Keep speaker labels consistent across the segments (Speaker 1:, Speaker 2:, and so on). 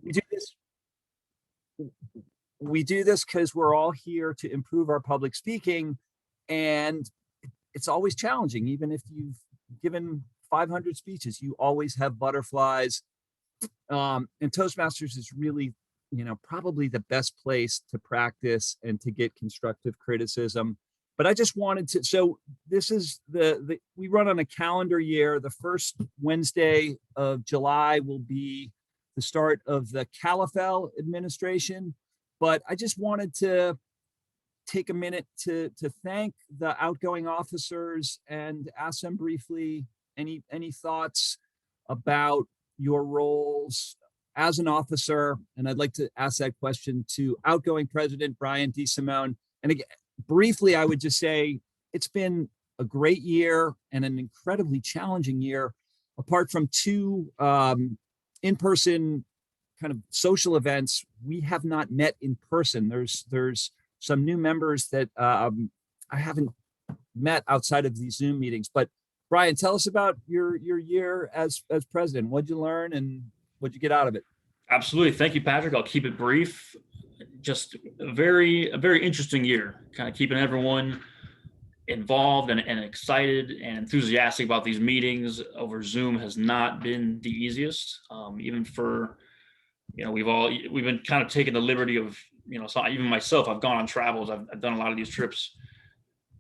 Speaker 1: We do this. We do this because we're all here to improve our public speaking, and it's always challenging. Even if you've given 500 speeches, you always have butterflies. And Toastmasters is really, probably the best place to practice and to get constructive criticism. But I just wanted to, so this is we run on a calendar year. The first Wednesday of July will be the start of the Calafell administration. But I just wanted to take a minute to thank the outgoing officers and ask them briefly any thoughts about your roles as an officer. And I'd like to ask that question to outgoing President Brian DeSimone. And again, briefly, I would just say it's been a great year and an incredibly challenging year. Apart from two in-person kind of social events, we have not met in person. There's some new members that I haven't met outside of these Zoom meetings. But Brian, tell us about your year as president. What'd you learn and what'd you get out of it?
Speaker 2: Absolutely. Thank you, Patrick. I'll keep it brief. Just a very interesting year, kind of keeping everyone involved and excited and enthusiastic about these meetings over Zoom has not been the easiest. Even for, we've been kind of taking the liberty of, so even myself, I've gone on travels. I've done a lot of these trips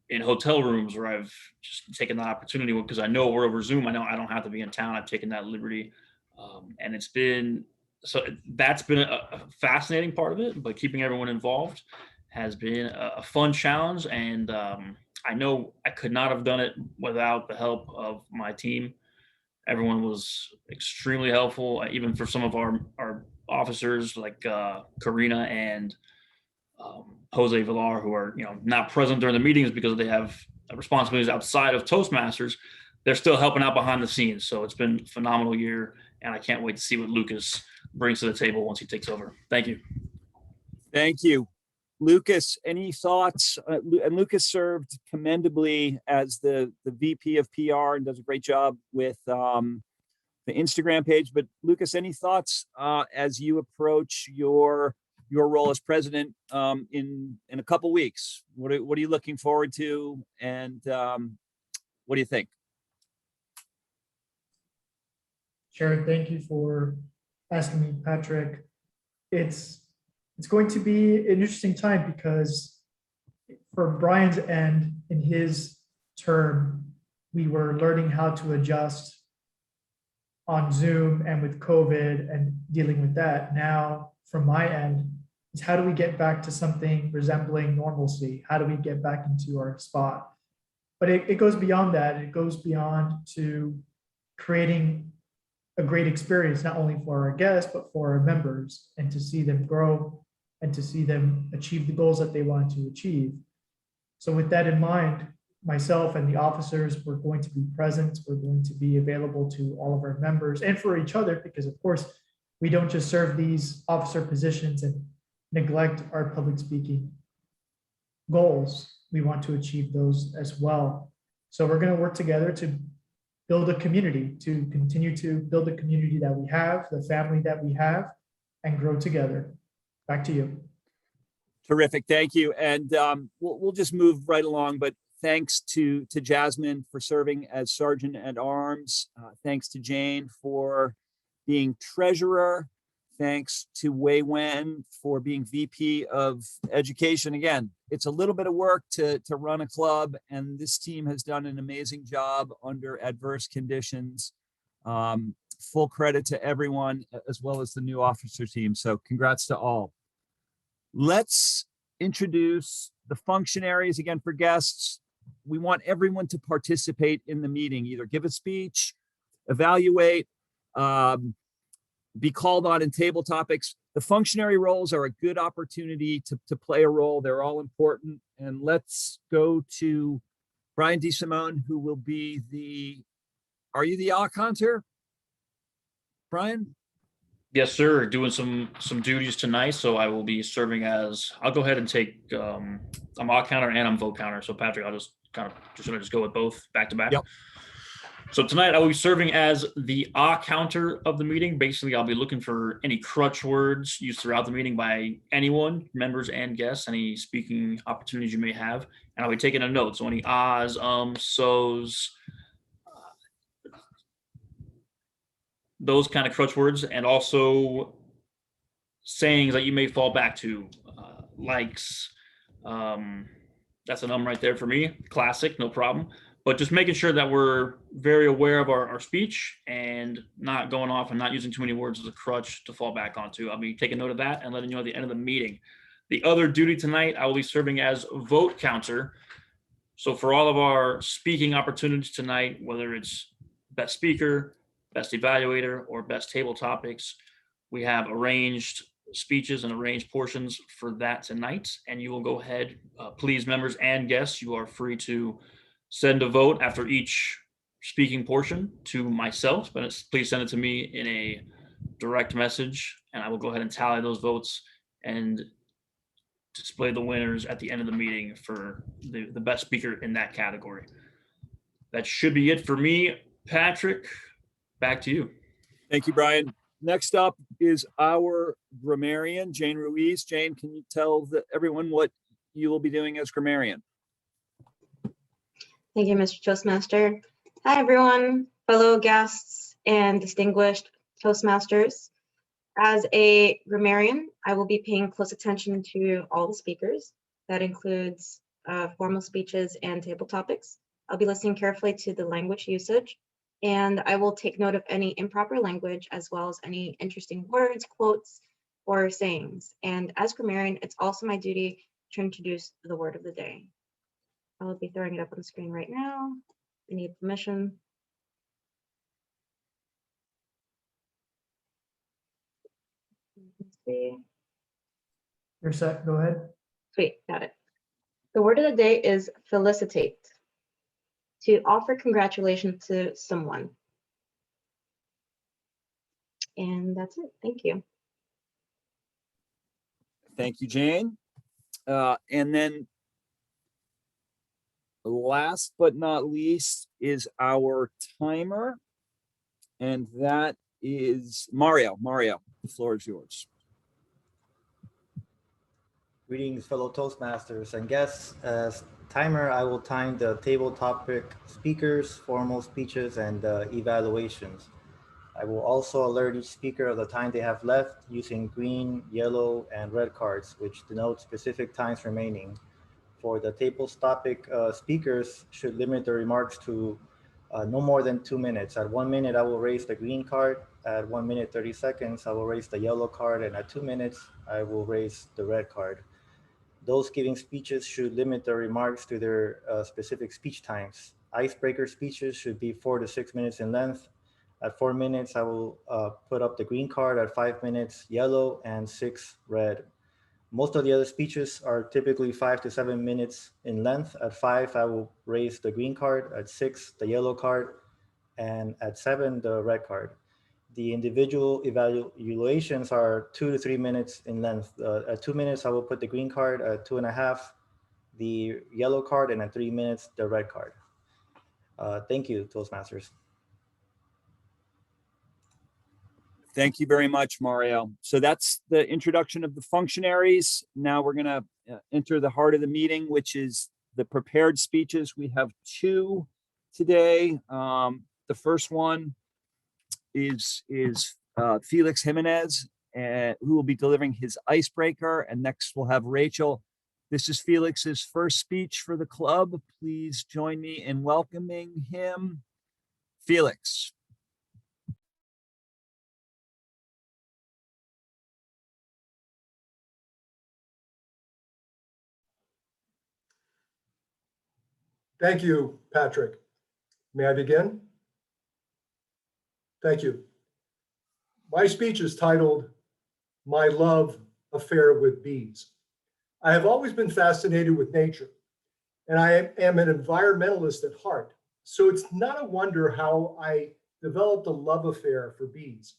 Speaker 2: in hotel rooms where I've just taken the opportunity because I know we're over Zoom. I know I don't have to be in town. I've taken that liberty. And that's been a fascinating part of it, but keeping everyone involved has been a fun challenge. And I know I could not have done it without the help of my team. Everyone was extremely helpful, even for some of our officers like Karina and Jose Villar, who are not present during the meetings because they have responsibilities outside of Toastmasters. They're still helping out behind the scenes. So it's been a phenomenal year, and I can't wait to see what Lucas brings to the table once he takes over. Thank you.
Speaker 1: Thank you. Lucas, any thoughts? And Lucas served commendably as the VP of PR and does a great job with the Instagram page. But Lucas, any thoughts as you approach your role as president in a couple weeks? What are you looking forward to, and what do you think?
Speaker 3: Sure. Thank you for asking me, Patrick. It's going to be an interesting time because for Brian's end, in his term, we were learning how to adjust on Zoom and with COVID and dealing with that. Now, from my end, is how do we get back to something resembling normalcy? How do we get back into our spot? But it goes beyond that. It goes beyond to creating a great experience, not only for our guests, but for our members, and to see them grow and to see them achieve the goals that they want to achieve. So with that in mind, myself and the officers, we're going to be present. We're going to be available to all of our members and for each other, because of course, we don't just serve these officer positions and neglect our public speaking goals. We want to achieve those as well. So we're going to work together to build a community, to continue to build the community that we have, the family that we have, and grow together. Back to you.
Speaker 1: Terrific. Thank you. And we'll just move right along, but thanks to Jasmine for serving as Sergeant at Arms. Thanks to Jane for being treasurer. Thanks to Wei Wen for being VP of Education. Again, it's a little bit of work to run a club, and this team has done an amazing job under adverse conditions. Full credit to everyone, as well as the new officer team. So congrats to all. Let's introduce the functionaries again for guests. We want everyone to participate in the meeting, either give a speech, evaluate, be called on in table topics. The functionary roles are a good opportunity to play a role. They're all important. And let's go to Brian DeSimone, who will be are you the AHK hunter, Brian?
Speaker 2: Yes, sir. Doing some duties tonight. So I will be serving as, I'll go ahead and take, I'm AHK counter and I'm vote counter. So Patrick, I'll just kind of just go with both back to back.
Speaker 1: Yep.
Speaker 2: So tonight I will be serving as the counter of the meeting. Basically, I'll be looking for any crutch words used throughout the meeting by anyone, members and guests, any speaking opportunities you may have. And I'll be taking a note. So any ahs, so's, those kind of crutch words, and also sayings that you may fall back to, likes. That's a right there for me. Classic, no problem. But just making sure that we're very aware of our speech and not going off and not using too many words as a crutch to fall back onto. I'll be taking note of that and letting you know at the end of the meeting. The other duty tonight, I will be serving as vote counter. So for all of our speaking opportunities tonight, whether it's best speaker, best evaluator, or best table topics, we have arranged speeches and arranged portions for that tonight. And you will go ahead, please, members and guests, you are free to send a vote after each speaking portion to myself, but please send it to me in a direct message, and I will go ahead and tally those votes and display the winners at the end of the meeting for the best speaker in that category. That should be it for me. Patrick, back to you.
Speaker 1: Thank you, Brian. Next up is our grammarian, Jane Ruiz. Jane, can you tell everyone what you will be doing as grammarian?
Speaker 4: Thank you, Mr. Toastmaster. Hi, everyone, fellow guests and distinguished Toastmasters. As a grammarian, I will be paying close attention to all the speakers. That includes formal speeches and table topics. I'll be listening carefully to the language usage, and I will take note of any improper language as well as any interesting words, quotes, or sayings. And as grammarian, it's also my duty to introduce the word of the day. I will be throwing it up on the screen right now. I need permission. Let's see.
Speaker 3: You're set, go ahead.
Speaker 4: Sweet, got it. The word of the day is felicitate. To offer congratulations to someone. And that's it, thank you.
Speaker 1: Thank you, Jane. And then last but not least is our timer. And that is Mario. Mario, the floor is yours.
Speaker 5: Greetings, fellow Toastmasters and guests. As timer, I will time the table topic speakers, formal speeches, and evaluations. I will also alert each speaker of the time they have left using green, yellow, and red cards, which denote specific times remaining. For the table topic speakers should limit their remarks to no more than 2 minutes. At 1 minute, I will raise the green card. At 1 minute, 30 seconds, I will raise the yellow card. And at 2 minutes, I will raise the red card. Those giving speeches should limit their remarks to their specific speech times. Icebreaker speeches should be 4 to 6 minutes in length. At 4 minutes, I will put up the green card. At 5 minutes, yellow, and 6, red. Most of the other speeches are typically 5 to 7 minutes in length. At 5, I will raise the green card. At 6, the yellow card. And at 7, the red card. The individual evaluations are 2 to 3 minutes in length. At 2 minutes, I will put the green card. At 2.5, the yellow card. And at 3 minutes, the red card. Thank you, Toastmasters.
Speaker 1: Thank you very much, Mario. So that's the introduction of the functionaries. Now we're going to enter the heart of the meeting, which is the prepared speeches. We have 2 today. The first one is Felix Jimenez, who will be delivering his icebreaker. And next we'll have Rachel. This is Felix's first speech for the club. Please join me in welcoming him. Felix.
Speaker 6: Thank you, Patrick. May I begin? Thank you. My speech is titled, My Love Affair with Bees. I have always been fascinated with nature, and I am an environmentalist at heart. So it's not a wonder how I developed a love affair for bees.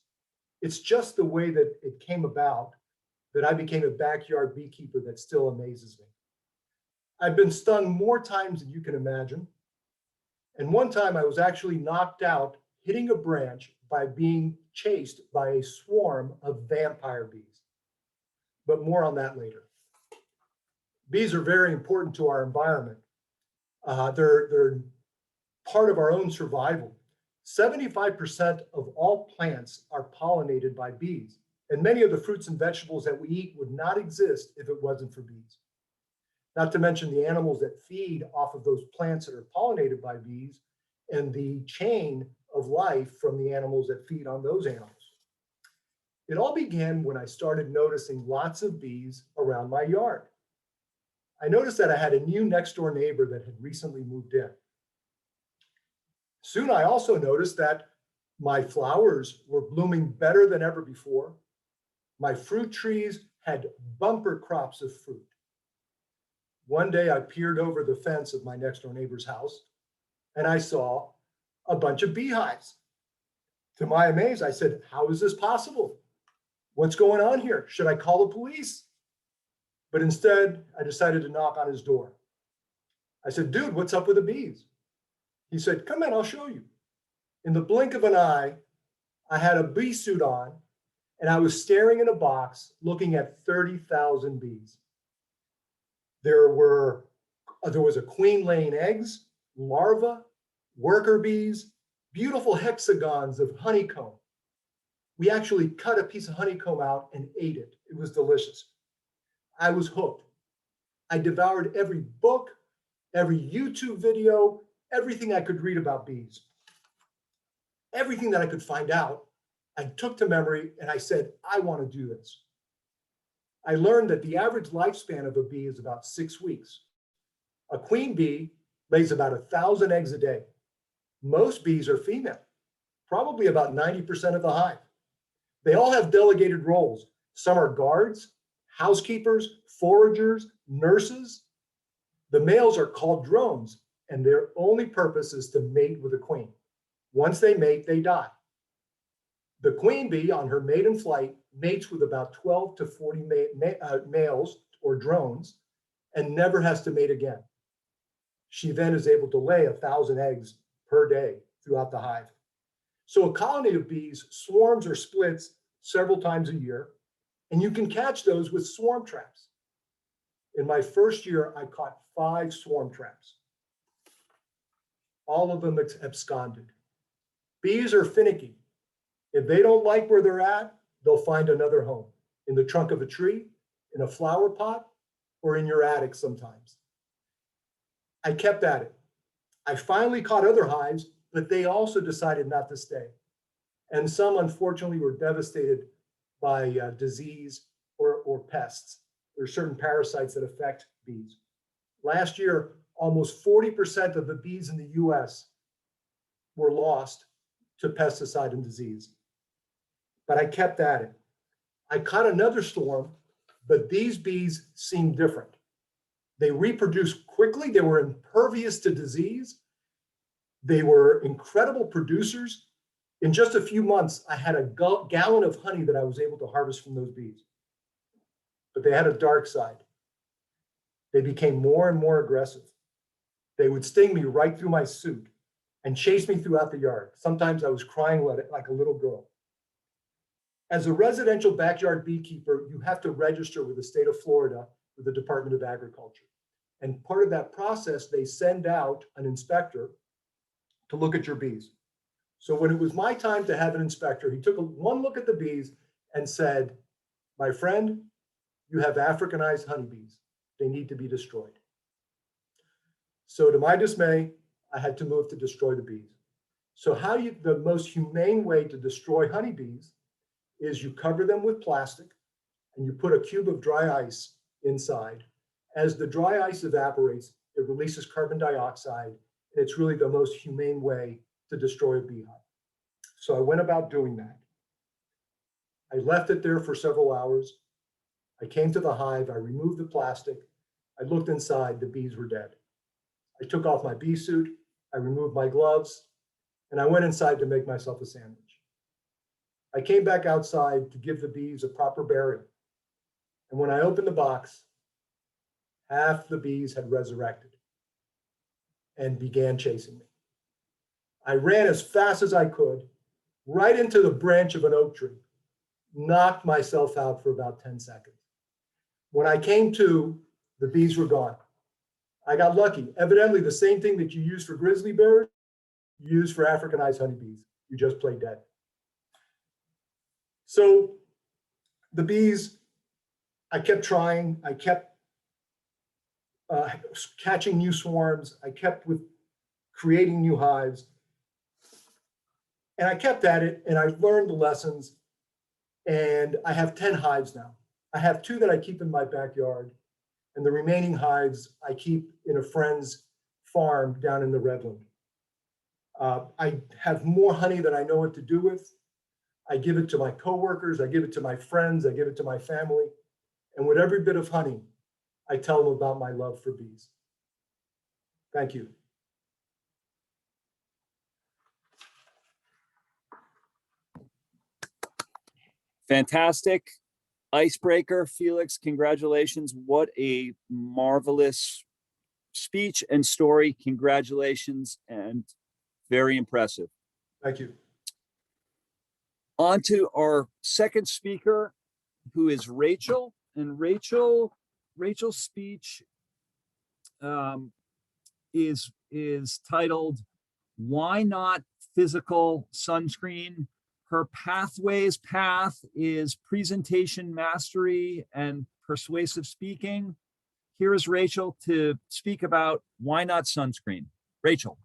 Speaker 6: It's just the way that it came about that I became a backyard beekeeper that still amazes me. I've been stung more times than you can imagine. And one time I was actually knocked out hitting a branch by being chased by a swarm of vampire bees. But more on that later. Bees are very important to our environment. They're part of our own survival. 75% of all plants are pollinated by bees, and many of the fruits and vegetables that we eat would not exist if it wasn't for bees. Not to mention the animals that feed off of those plants that are pollinated by bees and the chain of life from the animals that feed on those animals. It all began when I started noticing lots of bees around my yard. I noticed that I had a new next door neighbor that had recently moved in. Soon I also noticed that my flowers were blooming better than ever before. My fruit trees had bumper crops of fruit. One day I peered over the fence of my next door neighbor's house and I saw a bunch of beehives. To my amaze, I said, "How is this possible? What's going on here? Should I call the police?" But instead, I decided to knock on his door. I said, "Dude, what's up with the bees?" He said, "Come in, I'll show you." In the blink of an eye, I had a bee suit on and I was staring in a box looking at 30,000 bees. There was a queen laying eggs, larvae, worker bees, beautiful hexagons of honeycomb. We actually cut a piece of honeycomb out and ate it. It was delicious. I was hooked. I devoured every book, every YouTube video, everything I could read about bees. Everything that I could find out, I took to memory and I said, I want to do this. I learned that the average lifespan of a bee is about 6 weeks. A queen bee lays about 1,000 eggs a day. Most bees are female, probably about 90% of the hive. They all have delegated roles. Some are guards, housekeepers, foragers, nurses. The males are called drones, and their only purpose is to mate with a queen. Once they mate, they die. The queen bee on her maiden flight mates with about 12 to 40 males or drones and never has to mate again. She then is able to lay 1,000 eggs per day throughout the hive. So a colony of bees swarms or splits several times a year, and you can catch those with swarm traps. In my first year, I caught 5 swarm traps. All of them absconded. Bees are finicky. If they don't like where they're at, they'll find another home in the trunk of a tree, in a flower pot, or in your attic sometimes. I kept at it. I finally caught other hives, but they also decided not to stay. And some, unfortunately, were devastated by disease or pests. There are certain parasites that affect bees. Last year, almost 40% of the bees in the US were lost to pesticide and disease. But I kept at it. I caught another storm, but these bees seemed different. They reproduced quickly. They were impervious to disease. They were incredible producers. In just a few months, I had a gallon of honey that I was able to harvest from those bees. But they had a dark side. They became more and more aggressive. They would sting me right through my suit and chase me throughout the yard. Sometimes I was crying like a little girl. As a residential backyard beekeeper, you have to register with the state of Florida with the Department of Agriculture. And part of that process, they send out an inspector to look at your bees. So when it was my time to have an inspector, he took one look at the bees and said, "My friend, you have Africanized honeybees. They need to be destroyed." So to my dismay, I had to move to destroy the bees. So the most humane way to destroy honeybees is you cover them with plastic and you put a cube of dry ice inside. As the dry ice evaporates, it releases carbon dioxide, and it's really the most humane way to destroy a beehive. So I went about doing that. I left it there for several hours. I came to the hive, I removed the plastic, I looked inside, the bees were dead. I took off my bee suit, I removed my gloves, and I went inside to make myself a sandwich. I came back outside to give the bees a proper burial. And when I opened the box, half the bees had resurrected and began chasing me. I ran as fast as I could, right into the branch of an oak tree, knocked myself out for about 10 seconds. When I came to, the bees were gone. I got lucky. Evidently, the same thing that you use for grizzly bears, you use for Africanized honeybees. You just play dead. So the bees, I kept trying. I kept catching new swarms. I kept with creating new hives. And I kept at it, and I learned the lessons. And I have 10 hives now. I have 2 that I keep in my backyard, and the remaining hives I keep in a friend's farm down in the Redland. I have more honey than I know what to do with. I give it to my coworkers, I give it to my friends, I give it to my family. And with every bit of honey, I tell them about my love for bees. Thank you.
Speaker 1: Fantastic icebreaker, Felix. Congratulations. What a marvelous speech and story. Congratulations, and very impressive.
Speaker 6: Thank you.
Speaker 1: On to our second speaker, who is Rachel. And Rachel's speech is titled, "Why Not Physical Sunscreen?" Her pathways path is presentation mastery and persuasive speaking. Here is Rachel to speak about why not sunscreen. Rachel.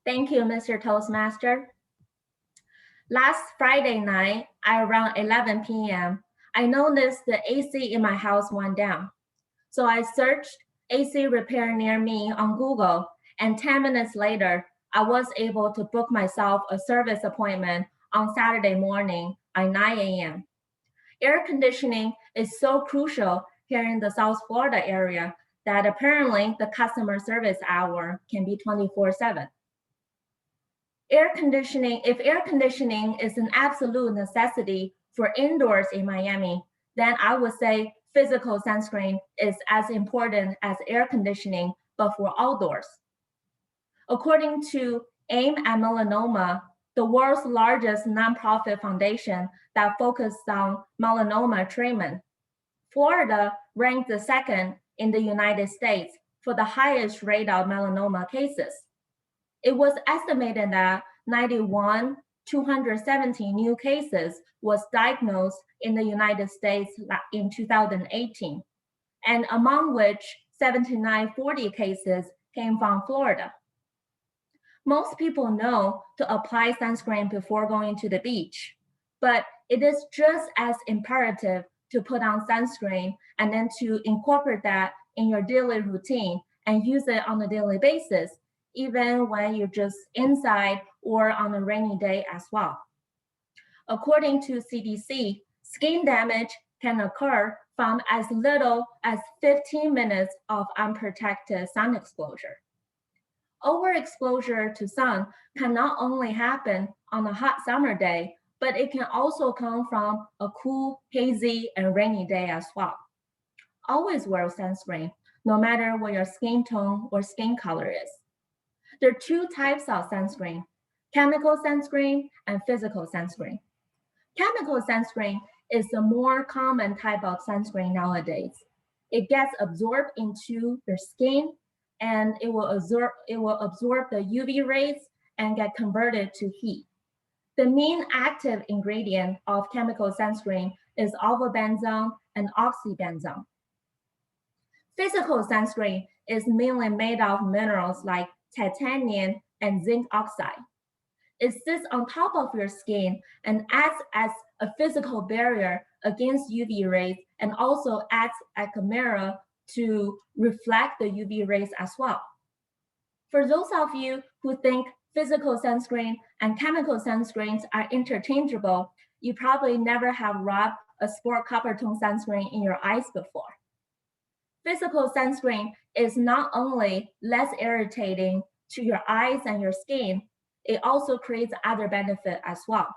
Speaker 7: Thank you, Mr. Toastmaster. Last Friday night, around 11 p.m., I noticed the AC in my house went down. So I searched AC repair near me on Google, and 10 minutes later, I was able to book myself a service appointment on Saturday morning at 9 a.m. Air conditioning is so crucial here in the South Florida area that apparently the customer service hour can be 24/7. If air conditioning is an absolute necessity for indoors in Miami, then I would say physical sunscreen is as important as air conditioning, but for outdoors. According to AIM at Melanoma, the world's largest nonprofit foundation that focuses on melanoma treatment, Florida ranked the second in the United States for the highest rate of melanoma cases. It was estimated that 217 new cases was diagnosed in the United States in 2018, and among which 7940 cases came from Florida. Most people know to apply sunscreen before going to the beach, but it is just as imperative to put on sunscreen and then to incorporate that in your daily routine and use it on a daily basis, even when you're just inside or on a rainy day as well. According to CDC, skin damage can occur from as little as 15 minutes of unprotected sun exposure. Overexposure to sun can not only happen on a hot summer day, but it can also come from a cool, hazy, and rainy day as well. Always wear sunscreen, no matter what your skin tone or skin color is. There are 2 types of sunscreen, chemical sunscreen and physical sunscreen. Chemical sunscreen is the more common type of sunscreen nowadays. It gets absorbed into your skin, and it will absorb the UV rays and get converted to heat. The main active ingredient of chemical sunscreen is avobenzone and oxybenzone. Physical sunscreen is mainly made of minerals like titanium and zinc oxide. It sits on top of your skin and acts as a physical barrier against UV rays, and also acts like a mirror to reflect the UV rays as well. For those of you who think physical sunscreen and chemical sunscreens are interchangeable, you probably never have rubbed a sport copper tone sunscreen in your eyes before. Physical sunscreen is not only less irritating to your eyes and your skin, it also creates other benefits as well.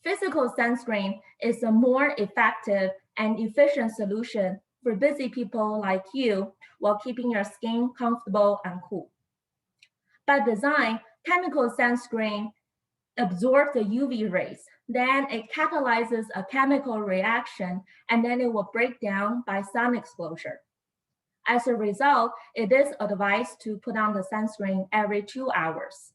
Speaker 7: Physical sunscreen is a more effective and efficient solution for busy people like you while keeping your skin comfortable and cool. By design, chemical sunscreen absorbs the UV rays. Then it catalyzes a chemical reaction, and then it will break down by sun exposure. As a result, it is advised to put on the sunscreen every 2 hours.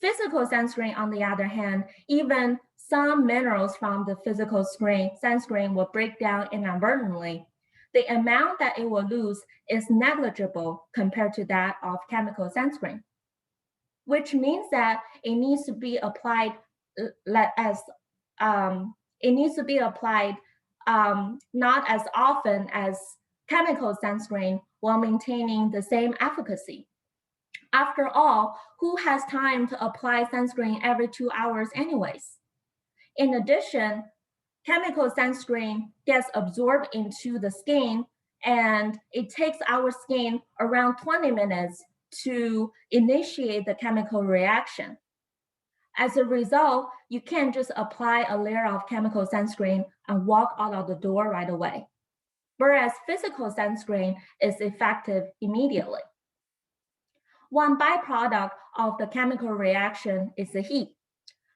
Speaker 7: Physical sunscreen, on the other hand, even some minerals from the physical sunscreen will break down inadvertently. The amount that it will lose is negligible compared to that of chemical sunscreen, which means that it needs to be applied not as often as chemical sunscreen while maintaining the same efficacy. After all, who has time to apply sunscreen every 2 hours anyways? In addition, chemical sunscreen gets absorbed into the skin, and it takes our skin around 20 minutes to initiate the chemical reaction. As a result, you can't just apply a layer of chemical sunscreen and walk out of the door right away. Whereas physical sunscreen is effective immediately. One byproduct of the chemical reaction is the heat.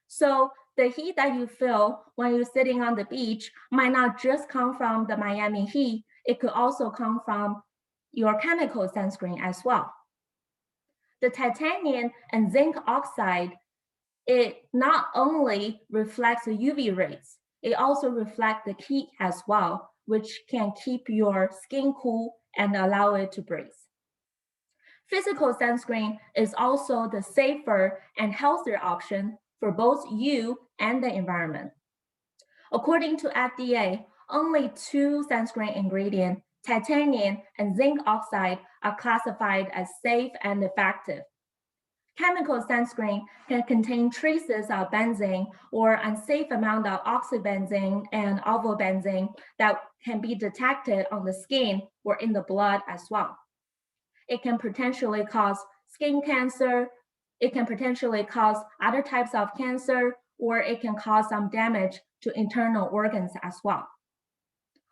Speaker 7: So the heat that you feel when you're sitting on the beach might not just come from the Miami heat, it could also come from your chemical sunscreen as well. The titanium and zinc oxide, it not only reflects the UV rays, it also reflects the heat as well, which can keep your skin cool and allow it to breathe. Physical sunscreen is also the safer and healthier option for both you and the environment. According to FDA, only 2 sunscreen ingredients, titanium and zinc oxide, are classified as safe and effective. Chemical sunscreen can contain traces of benzene or unsafe amount of oxybenzene and avobenzene that can be detected on the skin or in the blood as well. It can potentially cause skin cancer, it can potentially cause other types of cancer, or it can cause some damage to internal organs as well.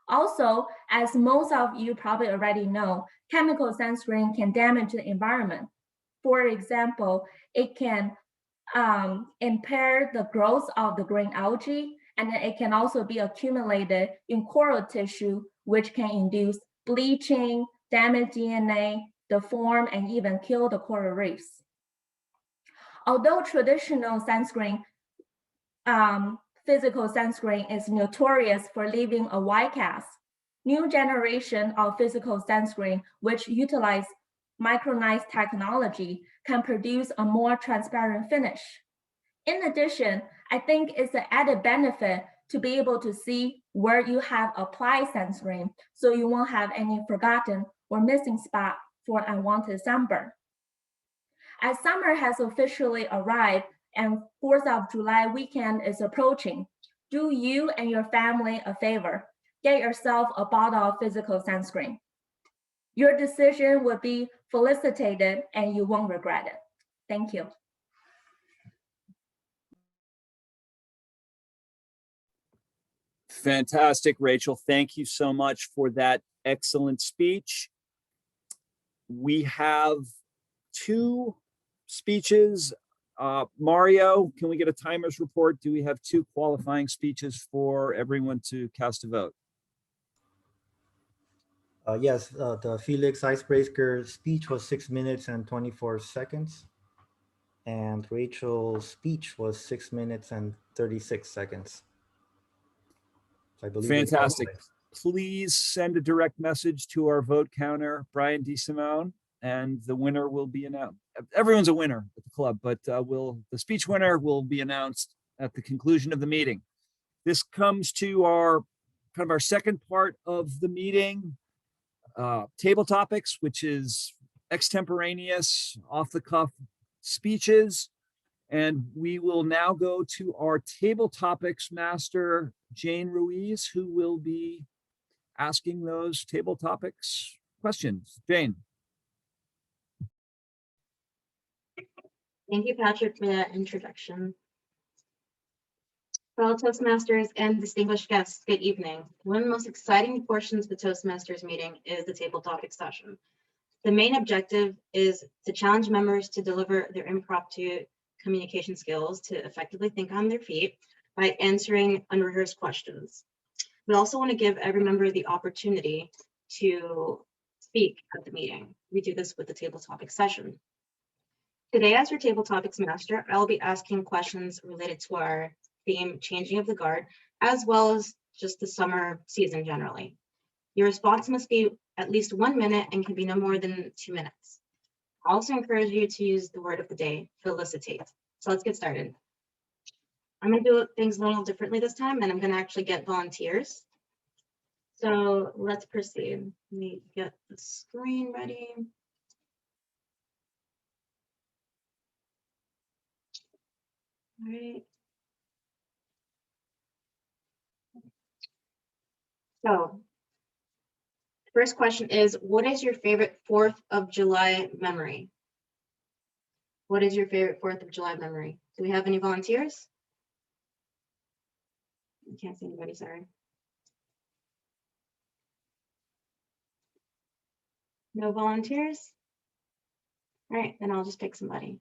Speaker 7: Also, as most of you probably already know, chemical sunscreen can damage the environment. For example, it can impair the growth of the green algae, and then it can also be accumulated in coral tissue, which can induce bleaching, damage DNA, deform, and even kill the coral reefs. Although traditional sunscreen, physical sunscreen is notorious for leaving a white cast, new generation of physical sunscreen, which utilize micronized technology, can produce a more transparent finish. In addition, I think it's an added benefit to be able to see where you have applied sunscreen, so you won't have any forgotten or missing spot for unwanted sunburn. As summer has officially arrived and 4th of July weekend is approaching, do you and your family a favor. Get yourself a bottle of physical sunscreen. Your decision will be felicitated and you won't regret it. Thank you.
Speaker 1: Fantastic, Rachel. Thank you so much for that excellent speech. We have 2 speeches. Mario, can we get a timer's report? Do we have 2 qualifying speeches for everyone to cast a vote?
Speaker 5: Yes, the Felix Icebreaker speech was 6 minutes and 24 seconds. And Rachel's speech was 6 minutes and 36 seconds. So I believe
Speaker 1: Fantastic. Please send a direct message to our vote counter, Brian DeSimone, and the winner will be announced. Everyone's a winner at the club, but the speech winner will be announced at the conclusion of the meeting. This comes to our second part of the meeting, table topics, which is extemporaneous, off-the-cuff speeches. And we will now go to our table topics master, Jane Ruiz, who will be asking those table topics questions. Jane.
Speaker 4: Thank you, Patrick, for that introduction. Fellow Toastmasters and distinguished guests, good evening. One of the most exciting portions of the Toastmasters meeting is the table topic session. The main objective is to challenge members to deliver their impromptu communication skills to effectively think on their feet by answering unrehearsed questions. We also want to give every member the opportunity to speak at the meeting. We do this with the table topic session. Today, as your table topics master, I'll be asking questions related to our theme, Changing of the Guard, as well as just the summer season generally. Your response must be at least 1 minute and can be no more than 2 minutes. I also encourage you to use the word of the day, felicitate. So let's get started. I'm going to do things a little differently this time, and I'm going to actually get volunteers. So let's proceed. Let me get the screen ready. All right. So first question is, what is your favorite 4th of July memory? What is your favorite 4th of July memory? Do we have any volunteers? I can't see anybody, sorry. No volunteers? All right, then I'll just pick somebody.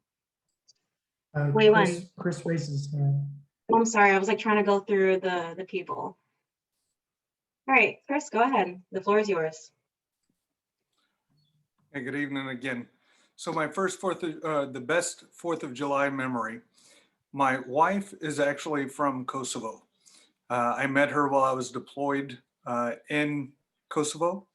Speaker 4: Wait,
Speaker 3: Chris raises his hand.
Speaker 4: I'm sorry, I was like trying to go through the people. All right, Chris, go ahead. The floor is yours.
Speaker 8: Hey, good evening again. So my first the best 4th of July memory, my wife is actually from Kosovo. I met her while I was deployed in Kosovo,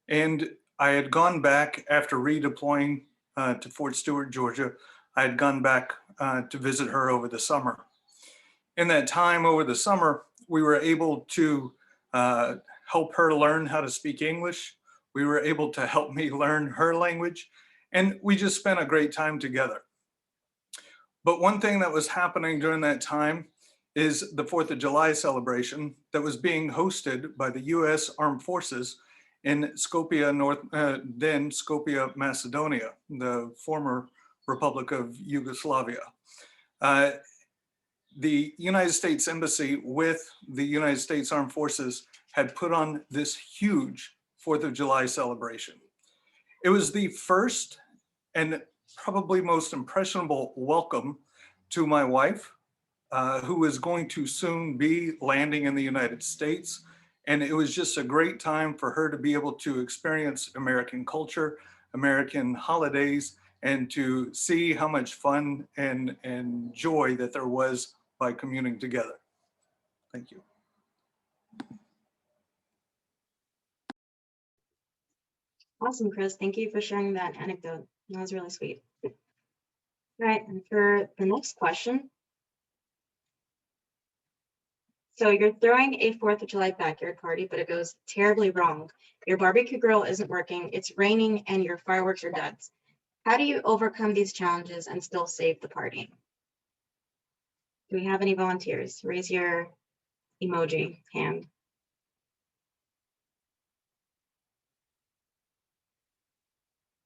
Speaker 8: and I had gone back after redeploying to Fort Stewart, Georgia. I had gone back to visit her over the summer. In that time over the summer, we were able to help her learn how to speak English. We were able to help me learn her language, and we just spent a great time together. But one thing that was happening during that time is the 4th of July celebration that was being hosted by the U.S. Armed Forces in Skopje, then Skopje, Macedonia, the former Republic of Yugoslavia. The United States Embassy with the United States Armed Forces had put on this huge 4th of July celebration. It was the first and probably most impressionable welcome to my wife, who was going to soon be landing in the United States. And it was just a great time for her to be able to experience American culture, American holidays, and to see how much fun and joy that there was by communing together. Thank you.
Speaker 4: Awesome, Chris. Thank you for sharing that anecdote. That was really sweet. All right, and for the next question. So you're throwing a 4th of July backyard party, but it goes terribly wrong. Your barbecue grill isn't working, it's raining, and your fireworks are dead. How do you overcome these challenges and still save the party? Do we have any volunteers? Raise your emoji hand.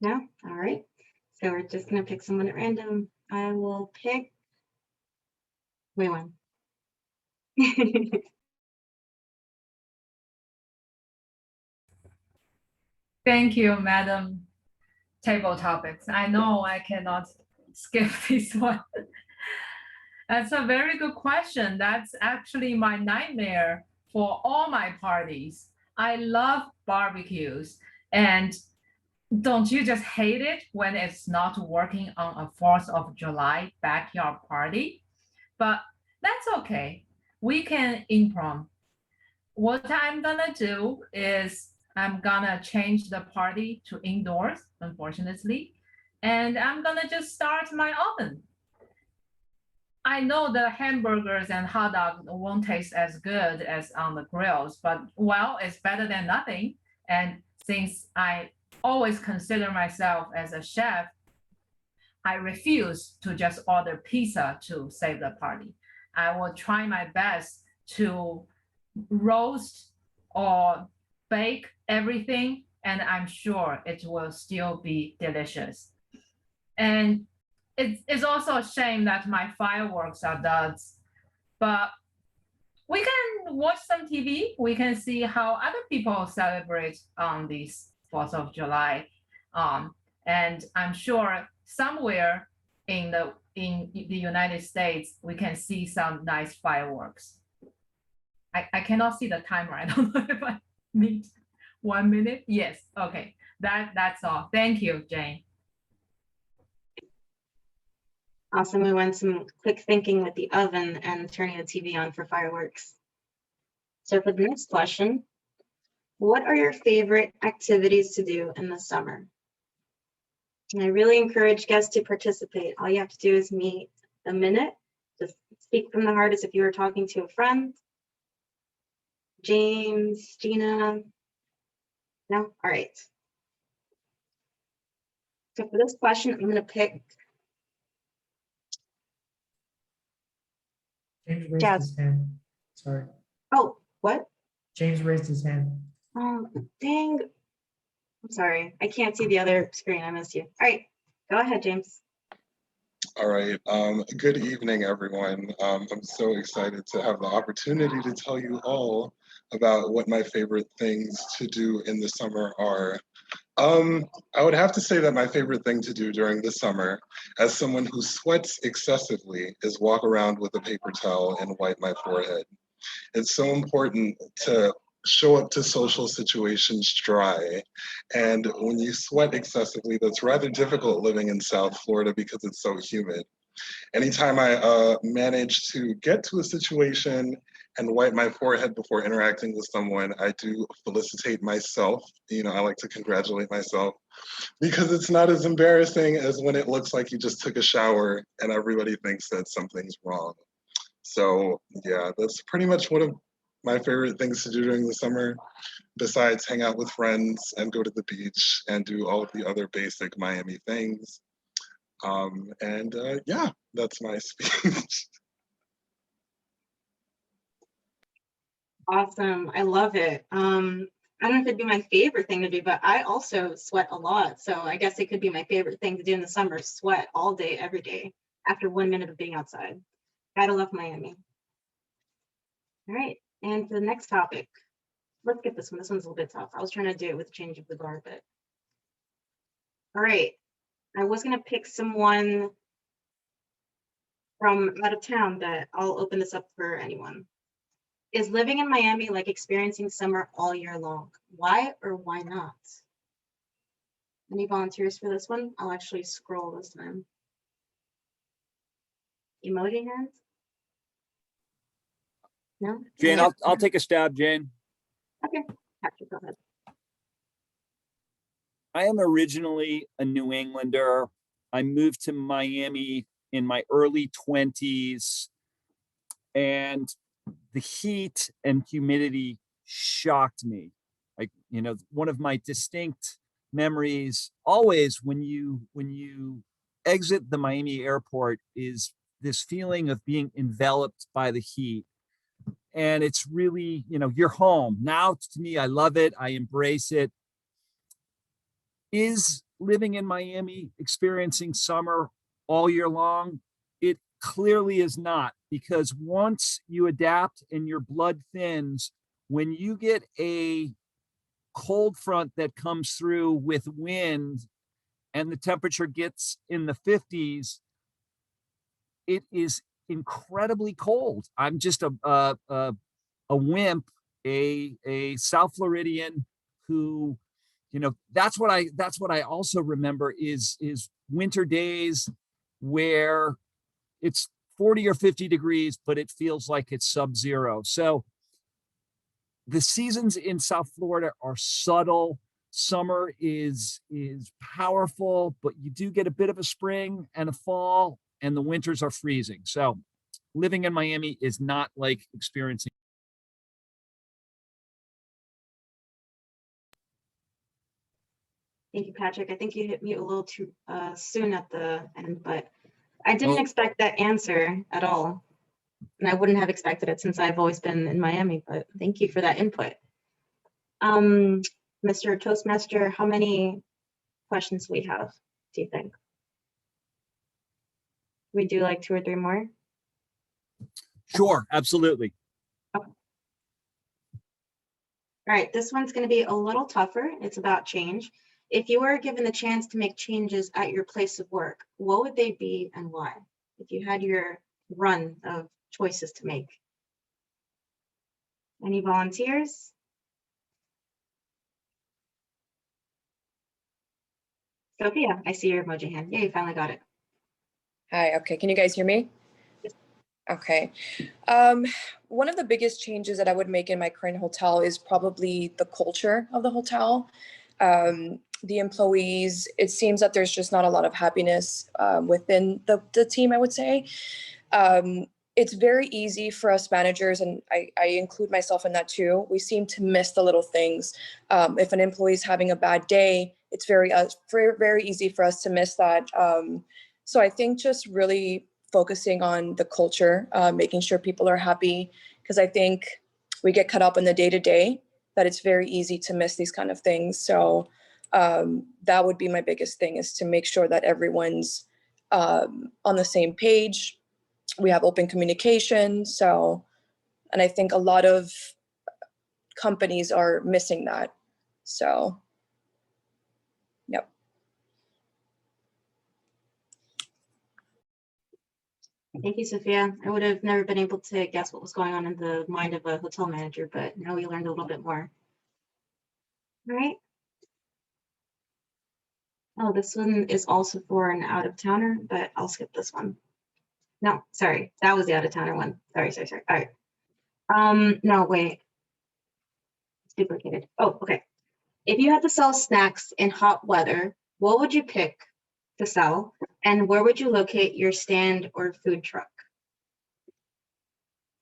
Speaker 4: No? All right. So we're just going to pick someone at random. I will pick Waywan.
Speaker 9: Thank you, Madam Table Topics. I know I cannot skip this one. That's a very good question. That's actually my nightmare for all my parties. I love barbecues, and don't you just hate it when it's not working on a 4th of July backyard party? But that's okay. We can improv. What I'm gonna do is I'm gonna change the party to indoors, unfortunately, and I'm gonna just start my oven. I know the hamburgers and hot dogs won't taste as good as on the grills, but well, it's better than nothing. And since I always consider myself as a chef, I refuse to just order pizza to save the party. I will try my best to roast or bake everything, and I'm sure it will still be delicious. And it's also a shame that my fireworks are duds, but we can watch some TV. We can see how other people celebrate on this 4th of July. And I'm sure somewhere in the United States, we can see some nice fireworks. I cannot see the timer. I don't know if I need 1 minute. Yes, okay. That's all. Thank you, Jane.
Speaker 4: Awesome. We went some quick thinking with the oven and turning the TV on for fireworks. So for the next question, what are your favorite activities to do in the summer? And I really encourage guests to participate. All you have to do is meet a minute. Just speak from the heart as if you were talking to a friend. James, Gina. No? All right. So for this question, I'm going to pick
Speaker 3: James raised
Speaker 4: Jazz.
Speaker 3: his hand. Sorry.
Speaker 4: Oh, what?
Speaker 3: James raised his hand.
Speaker 4: Oh, dang. I'm sorry. I can't see the other screen. I missed you. All right. Go ahead, James.
Speaker 10: All right. Good evening, everyone. I'm so excited to have the opportunity to tell you all about what my favorite things to do in the summer are. I would have to say that my favorite thing to do during the summer, as someone who sweats excessively, is walk around with a paper towel and wipe my forehead. It's so important to show up to social situations dry. And when you sweat excessively, that's rather difficult living in South Florida because it's so humid. Anytime I manage to get to a situation and wipe my forehead before interacting with someone, I do felicitate myself. You know, I like to congratulate myself because it's not as embarrassing as when it looks like you just took a shower and everybody thinks that something's wrong. So yeah, that's pretty much one of my favorite things to do during the summer, besides hang out with friends and go to the beach and do all of the other basic Miami things. Yeah, that's my speech.
Speaker 4: Awesome. I love it. I don't know if it'd be my favorite thing to do, but I also sweat a lot. So I guess it could be my favorite thing to do in the summer, sweat all day, every day, after 1 minute of being outside. Gotta love Miami. All right. And for the next topic, let's get this one. This one's a little bit tough. I was trying to do it with change of the guard, but. All right. I was going to pick someone from out of town, but I'll open this up for anyone. Is living in Miami like experiencing summer all year long? Why or why not? Any volunteers for this one? I'll actually scroll this time. Emoji hands? No?
Speaker 1: Jane,
Speaker 4: Yeah.
Speaker 1: I'll take a stab, Jane.
Speaker 4: Okay. Patrick, go ahead.
Speaker 1: I am originally a New Englander. I moved to Miami in my early 20s, and the heat and humidity shocked me. Like, you know, one of my distinct memories always when you exit the Miami airport is this feeling of being enveloped by the heat. And it's really, you know, you're home. Now to me, I love it. I embrace it. Is living in Miami experiencing summer all year long? It clearly is not, because once you adapt and your blood thins, when you get a cold front that comes through with wind and the temperature gets in the 50s, it is incredibly cold. I'm just a wimp, a South Floridian who, you know, that's what I also remember is winter days where it's 40 or 50 degrees, but it feels like it's sub-zero. So the seasons in South Florida are subtle. Summer is powerful, but you do get a bit of a spring and a fall, and the winters are freezing. So living in Miami is not like experiencing.
Speaker 4: Thank you, Patrick. I think you hit mute a little too soon at the end, but I didn't
Speaker 1: Oh.
Speaker 4: expect that answer at all. And I wouldn't have expected it since I've always been in Miami, but thank you for that input. Mr. Toastmaster, how many questions we have, do you think? We do like 2 or 3 more?
Speaker 1: Sure, absolutely.
Speaker 4: All right, this one's going to be a little tougher. It's about change. If you were given the chance to make changes at your place of work, what would they be and why? If you had your run of choices to make. Any volunteers? Sophia, I see your emoji hand. Yeah, you finally got it.
Speaker 11: Hi, okay, can you guys hear me?
Speaker 4: Yes.
Speaker 11: Okay. One of the biggest changes that I would make in my current hotel is probably the culture of the hotel. The employees, it seems that there's just not a lot of happiness within the team, I would say. It's very easy for us managers, and I include myself in that too. We seem to miss the little things. If an employee is having a bad day, it's very easy for us to miss that. So I think just really focusing on the culture, making sure people are happy, because I think we get caught up in the day-to-day, that it's very easy to miss these kind of things. So that would be my biggest thing, is to make sure that everyone's on the same page. We have open communication. So, and I think a lot of companies are missing that. So, yep.
Speaker 4: Thank you, Sophia. I would have never been able to guess what was going on in the mind of a hotel manager, but now we learned a little bit more. All right. Oh, this one is also for an out-of-towner, but I'll skip this one. No, sorry, that was the out-of-towner one. Sorry. All right. No, wait. It's duplicated. Oh, okay. If you had to sell snacks in hot weather, what would you pick to sell? And where would you locate your stand or food truck?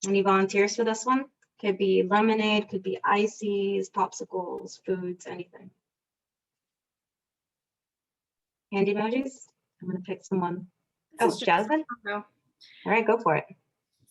Speaker 4: Any volunteers for this one? Could be lemonade, could be ices, popsicles, foods, anything. Hand emojis? I'm gonna pick someone. Oh, Jasmine? All right, go for it.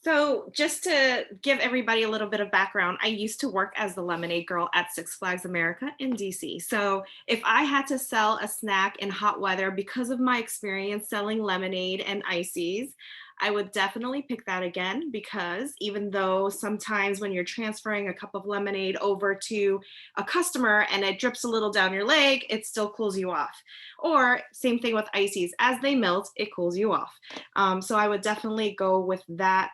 Speaker 12: So just to give everybody a little bit of background, I used to work as the lemonade girl at Six Flags America in DC. So if I had to sell a snack in hot weather because of my experience selling lemonade and ices, I would definitely pick that again, because even though sometimes when you're transferring a cup of lemonade over to a customer and it drips a little down your leg, it still cools you off. Or same thing with ices, as they melt, it cools you off. So I would definitely go with that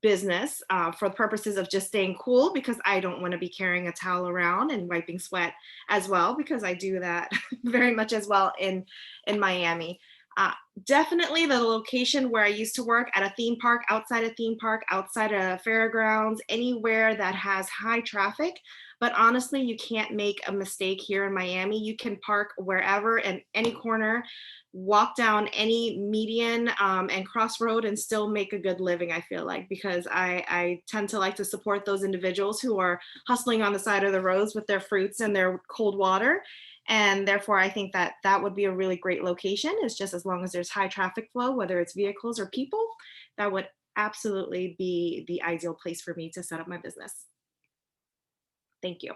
Speaker 12: business for the purposes of just staying cool, because I don't want to be carrying a towel around and wiping sweat as well, because I do that very much as well in Miami. Definitely the location where I used to work, at a theme park, outside of fairgrounds, anywhere that has high traffic. But honestly, you can't make a mistake here in Miami. You can park wherever, in any corner, walk down any median and crossroad and still make a good living, I feel like, because I tend to like to support those individuals who are hustling on the side of the roads with their fruits and their cold water. And therefore, I think that that would be a really great location. It's just as long as there's high traffic flow, whether it's vehicles or people, that would absolutely be the ideal place for me to set up my business. Thank you.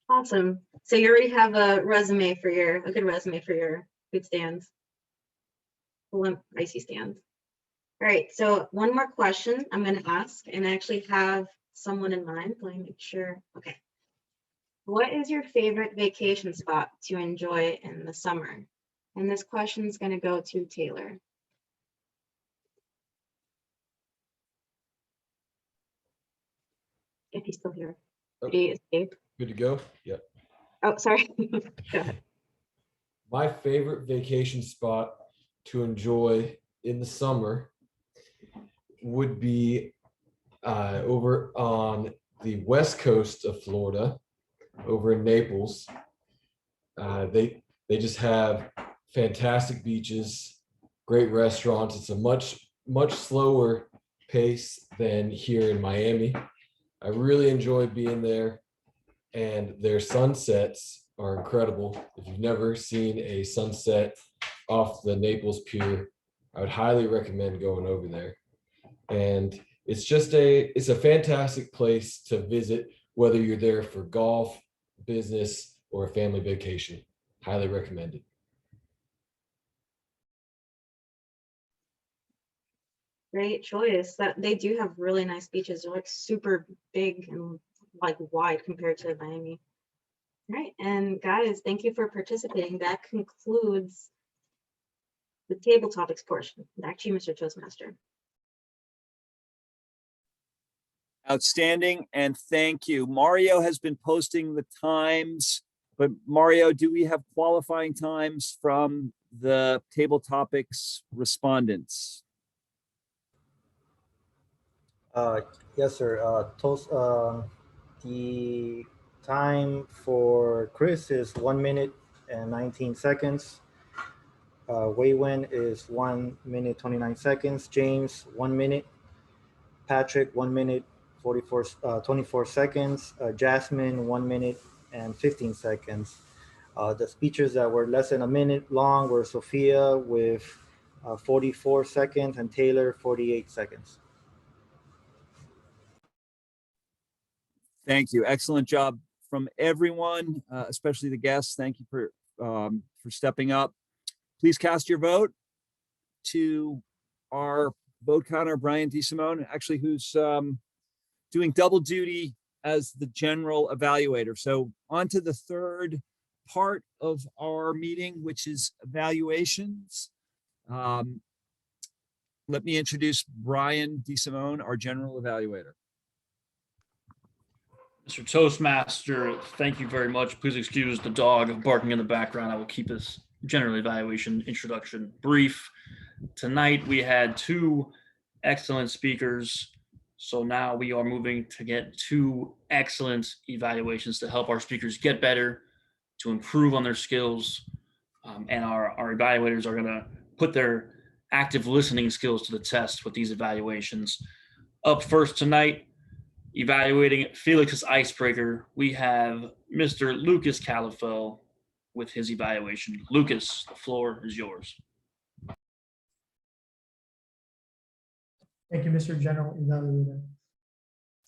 Speaker 4: Awesome. So you already have a good resume for your food stands, icy stands. All right, so one more question I'm going to ask, and I actually have someone in mind. Let me make sure. Okay. What is your favorite vacation spot to enjoy in the summer? And this question is going to go to Taylor. If he's still here. Did he escape?
Speaker 13: Good to go? Yep.
Speaker 4: Oh, sorry. Go ahead.
Speaker 13: My favorite vacation spot to enjoy in the summer would be over on the west coast of Florida, over in Naples. They just have fantastic beaches, great restaurants. It's a much slower pace than here in Miami. I really enjoy being there, and their sunsets are incredible. If you've never seen a sunset off the Naples Pier, I would highly recommend going over there. And it's a fantastic place to visit, whether you're there for golf, business, or a family vacation. Highly recommended.
Speaker 4: Great choice. That they do have really nice beaches. They're like super big and like wide compared to Miami. right, and guys, thank you for participating. That concludes the table topics portion. Back to you, Mr. Toastmaster.
Speaker 1: Outstanding, and thank you. Mario has been posting the times, but Mario, do we have qualifying times from the table topics respondents?
Speaker 5: Yes, sir. The time for Chris is 1 minute and 19 seconds. Waywin is 1 minute 29 seconds. James 1 minute. Patrick 1 minute 24 seconds. Jasmine 1 minute and 15 seconds. The speeches that were less than a minute long were Sophia with 44 seconds and Taylor 48 seconds.
Speaker 1: Thank you. Excellent job from everyone, especially the guests. Thank you for stepping up. Please cast your vote to our vote counter, Brian DeSimone, actually, who's doing double duty as the general evaluator. So on to the third part of our meeting, which is evaluations. Let me introduce Brian DeSimone, our general evaluator.
Speaker 2: Mr. Toastmaster, thank you very much. Please excuse the dog barking in the background. I will keep this general evaluation introduction brief. Tonight, we had two excellent speakers. So now we are moving to get two excellent evaluations to help our speakers get better, to improve on their skills. And our evaluators are gonna put their active listening skills to the test with these evaluations. Up first tonight, evaluating Felix's icebreaker, we have Mr. Lucas Calafell with his evaluation. Lucas, the floor is yours.
Speaker 3: Thank you, Mr. General Evaluator.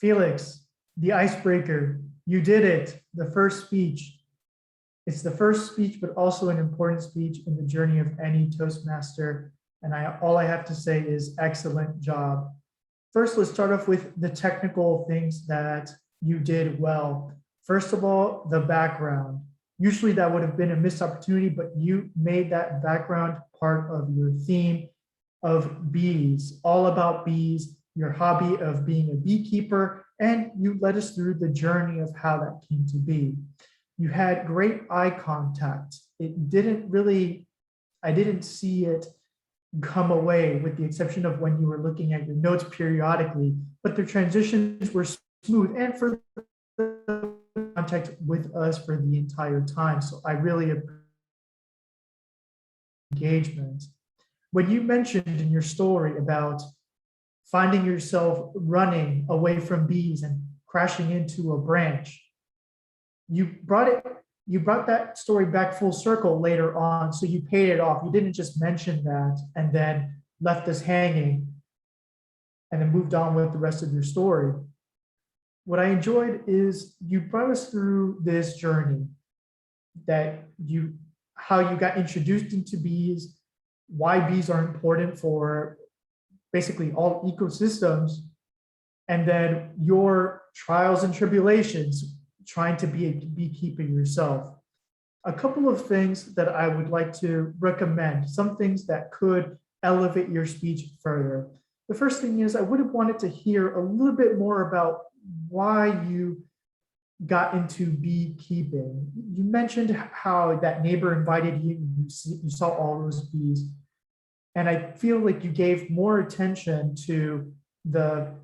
Speaker 3: Felix, the icebreaker, you did it. The first speech. It's the first speech, but also an important speech in the journey of any Toastmaster. And all I have to say is excellent job. First, let's start off with the technical things that you did well. First of all, the background. Usually that would have been a missed opportunity, but you made that background part of your theme of bees, all about bees, your hobby of being a beekeeper, and you led us through the journey of how that came to be. You had great eye contact. It didn't really, I didn't see it come away with the exception of when you were looking at your notes periodically, but the transitions were smooth and for the contact with us for the entire time. So I really appreciate engagement. When you mentioned in your story about finding yourself running away from bees and crashing into a branch, you brought that story back full circle later on. So you paid it off. You didn't just mention that and then left us hanging and then moved on with the rest of your story. What I enjoyed is you brought us through this journey how you got introduced into bees, why bees are important for basically all ecosystems, and then your trials and tribulations trying to be a beekeeper yourself. A couple of things that I would like to recommend, some things that could elevate your speech further. The first thing is I would have wanted to hear a little bit more about why you got into beekeeping. You mentioned how that neighbor invited you, you saw all those bees. And I feel like you gave more attention to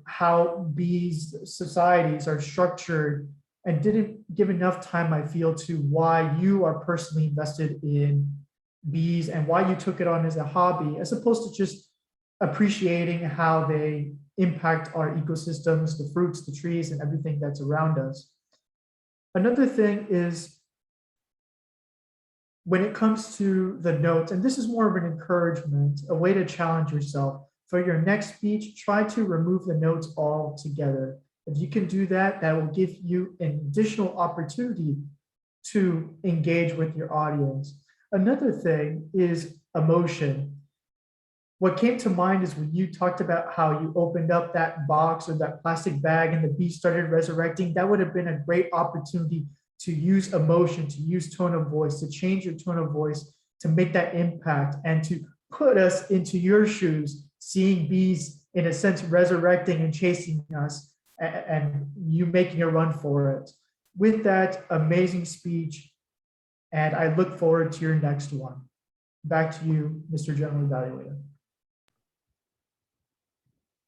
Speaker 3: how bees societies are structured and didn't give enough time, I feel, to why you are personally invested in bees and why you took it on as a hobby, as opposed to just appreciating how they impact our ecosystems, the fruits, the trees, and everything that's around us. Another thing is when it comes to the notes, and this is more of an encouragement, a way to challenge yourself. For your next speech, try to remove the notes altogether. If you can do that, that will give you an additional opportunity to engage with your audience. Another thing is emotion. What came to mind is when you talked about how you opened up that box or that plastic bag and the bee started resurrecting. That would have been a great opportunity to use emotion, to use tone of voice, to change your tone of voice, to make that impact and to put us into your shoes, seeing bees in a sense resurrecting and chasing us and you making a run for it. With that amazing speech, and I look forward to your next one. Back to you, Mr. General Evaluator.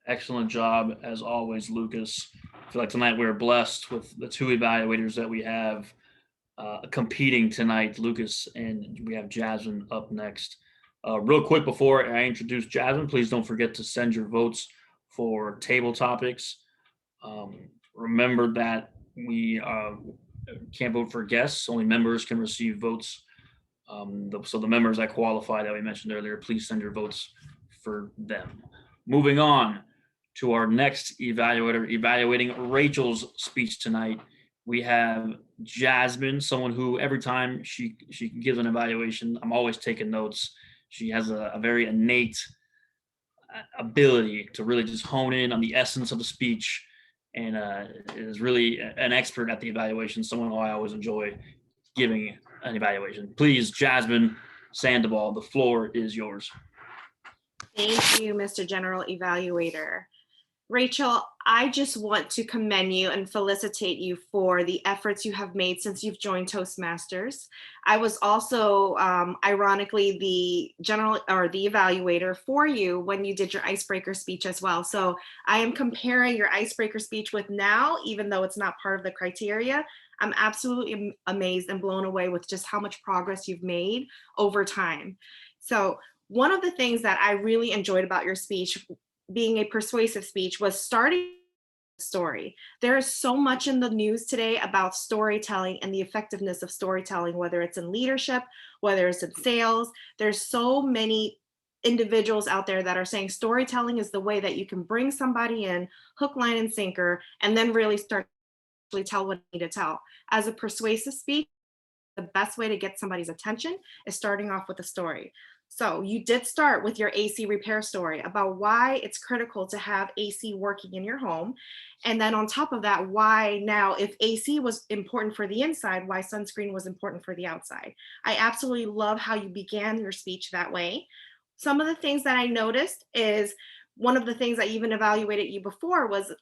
Speaker 2: Excellent job as always, Lucas. I feel like tonight we were blessed with the two evaluators that we have competing tonight, Lucas, and we have Jasmine up next. Real quick before I introduce Jasmine, please don't forget to send your votes for table topics. Remember that we can't vote for guests, only members can receive votes. So the members that qualify that we mentioned earlier, please send your votes for them. Moving on to our next evaluator, evaluating Rachel's speech tonight. We have Jasmine, someone who every time she gives an evaluation, I'm always taking notes. She has a very innate ability to really just hone in on the essence of the speech and is really an expert at the evaluation, someone who I always enjoy giving an evaluation. Please, Jasmine Sandoval, the floor is yours.
Speaker 12: Thank you, Mr. General Evaluator. Rachel, I just want to commend you and felicitate you for the efforts you have made since you've joined Toastmasters. I was also, ironically, the evaluator for you when you did your icebreaker speech as well. So I am comparing your icebreaker speech with now, even though it's not part of the criteria. I'm absolutely amazed and blown away with just how much progress you've made over time. So one of the things that I really enjoyed about your speech, being a persuasive speech, was starting a story. There is so much in the news today about storytelling and the effectiveness of storytelling, whether it's in leadership, whether it's in sales. There's so many individuals out there that are saying storytelling is the way that you can bring somebody in, hook, line, and sinker, and then really start to tell what you need to tell. As a persuasive speech, the best way to get somebody's attention is starting off with a story. So you did start with your AC repair story about why it's critical to have AC working in your home. And then on top of that, why now, if AC was important for the inside, why sunscreen was important for the outside. I absolutely love how you began your speech that way. Some of the things that I noticed is, one of the things I even evaluated you before was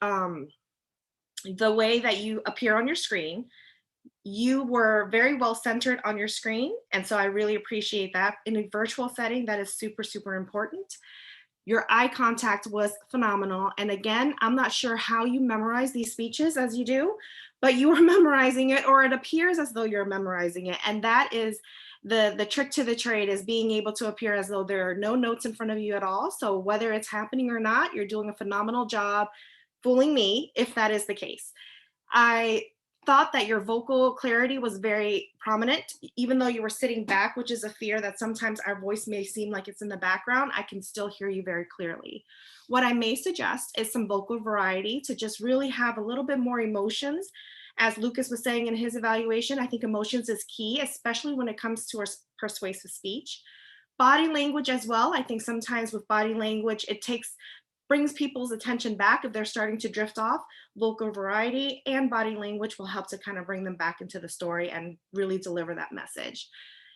Speaker 12: the way that you appear on your screen. You were very well centered on your screen. And so I really appreciate that. In a virtual setting, that is super, super important. Your eye contact was phenomenal. And again, I'm not sure how you memorize these speeches as you do, but you are memorizing it, or it appears as though you're memorizing it. And that is the trick to the trade, is being able to appear as though there are no notes in front of you at all. So whether it's happening or not, you're doing a phenomenal job fooling me if that is the case. I thought that your vocal clarity was very prominent, even though you were sitting back, which is a fear that sometimes our voice may seem like it's in the background. I can still hear you very clearly. What I may suggest is some vocal variety to just really have a little bit more emotions. As Lucas was saying in his evaluation, I think emotions is key, especially when it comes to our persuasive speech. Body language as well. I think sometimes with body language, it brings people's attention back if they're starting to drift off. Vocal variety and body language will help to kind of bring them back into the story and really deliver that message.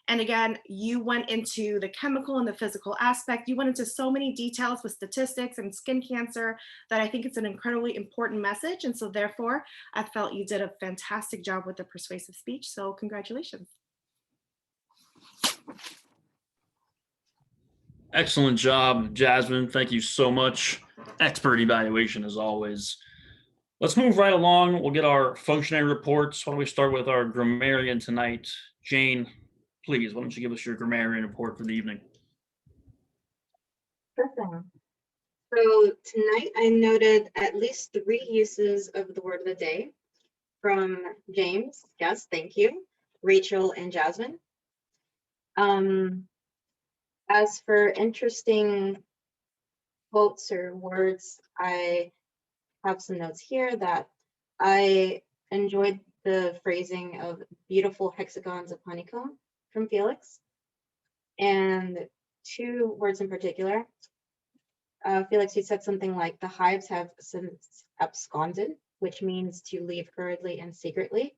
Speaker 12: And again, you went into the chemical and the physical aspect. You went into so many details with statistics and skin cancer that I think it's an incredibly important message. And so therefore, I felt you did a fantastic job with the persuasive speech. So congratulations.
Speaker 2: Excellent job, Jasmine. Thank you so much. Expert evaluation as always. Let's move right along. We'll get our functionary reports. Why don't we start with our grammarian tonight? Jane, please, why don't you give us your grammarian report for the evening?
Speaker 4: Perfect. So tonight I noted at least 3 uses of the word of the day from James, yes, thank you, Rachel, and Jasmine. As for interesting quotes or words, I have some notes here that I enjoyed the phrasing of beautiful hexagons of honeycomb from Felix. And 2 words in particular. Felix, you said something like the hives have since absconded, which means to leave hurriedly and secretly.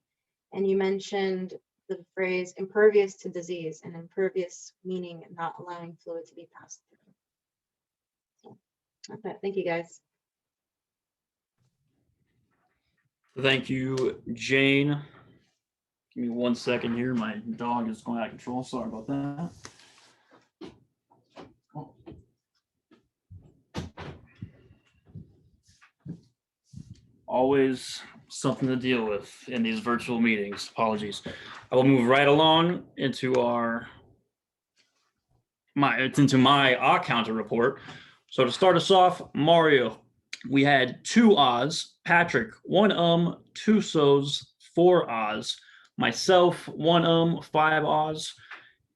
Speaker 4: And you mentioned the phrase impervious to disease, and impervious meaning not allowing fluid to be passed through. So, okay, thank you guys.
Speaker 2: Thank you, Jane. Give me 1 second here. My dog is going out of control. Sorry about that. Always something to deal with in these virtual meetings. Apologies. I will move right along into my counter report. So to start us off, Mario, we had 2 Oz, Patrick, 1 2 So's, 4 Oz, myself, 1 5 Oz,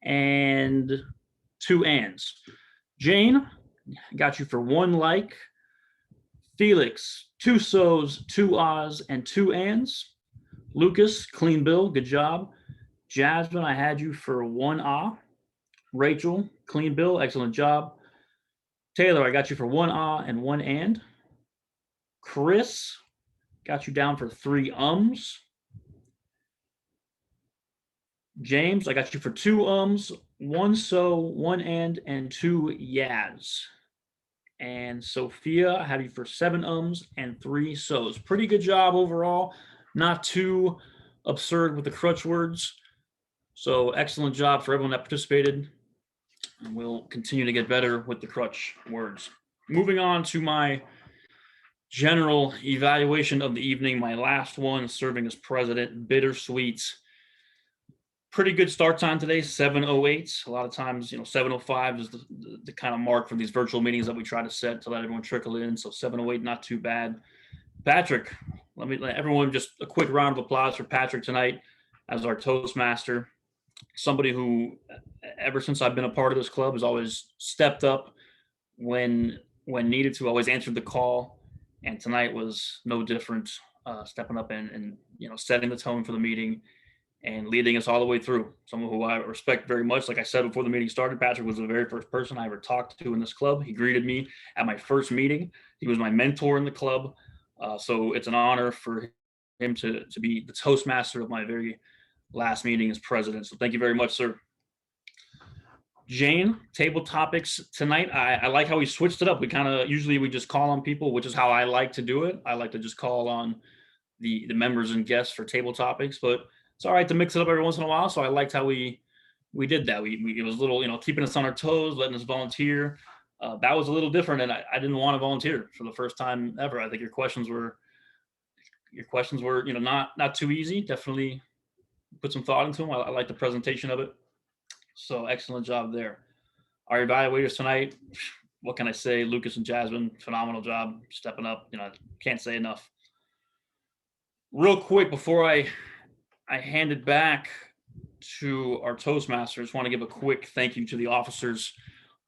Speaker 2: and 2 Ands. Jane, got you for 1 like. Felix, 2 So's, 2 Oz, and 2 Ands. Lucas, clean bill, good job. Jasmine, I had you for 1 Ah. Rachel, clean bill, excellent job. Taylor, I got you for 1 Ah and 1 And. Chris, got you down for 3 Ums. James, I got you for 2 Ums, 1 So, 1 And 2 Yaz. And Sophia, I have you for 7 Ums and 3 So's. Pretty good job overall. Not too absurd with the crutch words. So excellent job for everyone that participated. And we'll continue to get better with the crutch words. Moving on to my general evaluation of the evening, my last one serving as president, bittersweet. Pretty good start time today, 7:08. A lot of times, 7:05 is the kind of mark for these virtual meetings that we try to set to let everyone trickle in. So 7:08, not too bad. Patrick, let everyone just a quick round of applause for Patrick tonight as our Toastmaster. Somebody who, ever since I've been a part of this club, has always stepped up when needed to, always answered the call. And tonight was no different, stepping up and setting the tone for the meeting and leading us all the way through. Someone who I respect very much. Like I said before the meeting started, Patrick was the very first person I ever talked to in this club. He greeted me at my first meeting. He was my mentor in the club. So it's an honor for him to be the Toastmaster of my very last meeting as president. So thank you very much, sir. Jane, table topics tonight. I like how we switched it up. Usually we just call on people, which is how I like to do it. I like to just call on the members and guests for table topics, but it's all right to mix it up every once in a while. So I liked how we did that. It was a little, keeping us on our toes, letting us volunteer. That was a little different, and I didn't want to volunteer for the first time ever. I think your questions were, not too easy. Definitely put some thought into them. I like the presentation of it. So excellent job there. Our evaluators tonight, what can I say? Lucas and Jasmine, phenomenal job stepping up. Can't say enough. Real quick before I hand it back to our Toastmasters, want to give a quick thank you to the officers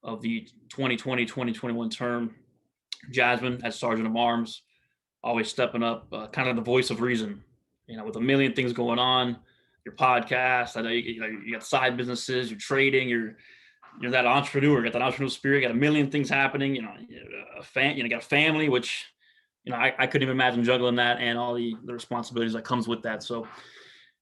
Speaker 2: of the 2020-2021 term. Jasmine as Sergeant of Arms, always stepping up, kind of the voice of reason. With a million things going on, your podcast, I know you got side businesses, you're trading, you're that entrepreneur, you got that entrepreneurial spirit, you got a million things happening, you got a family, which, I couldn't even imagine juggling that and all the responsibilities that comes with that. So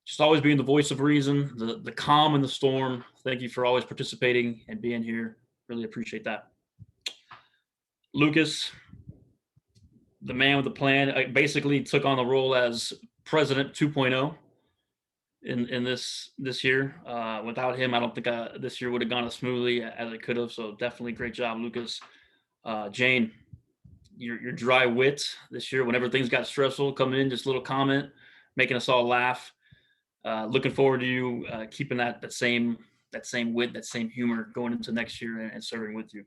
Speaker 2: just always being the voice of reason, the calm in the storm. Thank you for always participating and being here. Really appreciate that. Lucas, the man with the plan, I basically took on the role as President 2.0 in this year. Without him, I don't think this year would have gone as smoothly as it could have. So definitely great job, Lucas. Jane, your dry wit this year, whenever things got stressful, coming in, just a little comment, making us all laugh. Looking forward to you keeping that same wit, that same humor going into next year and serving with you.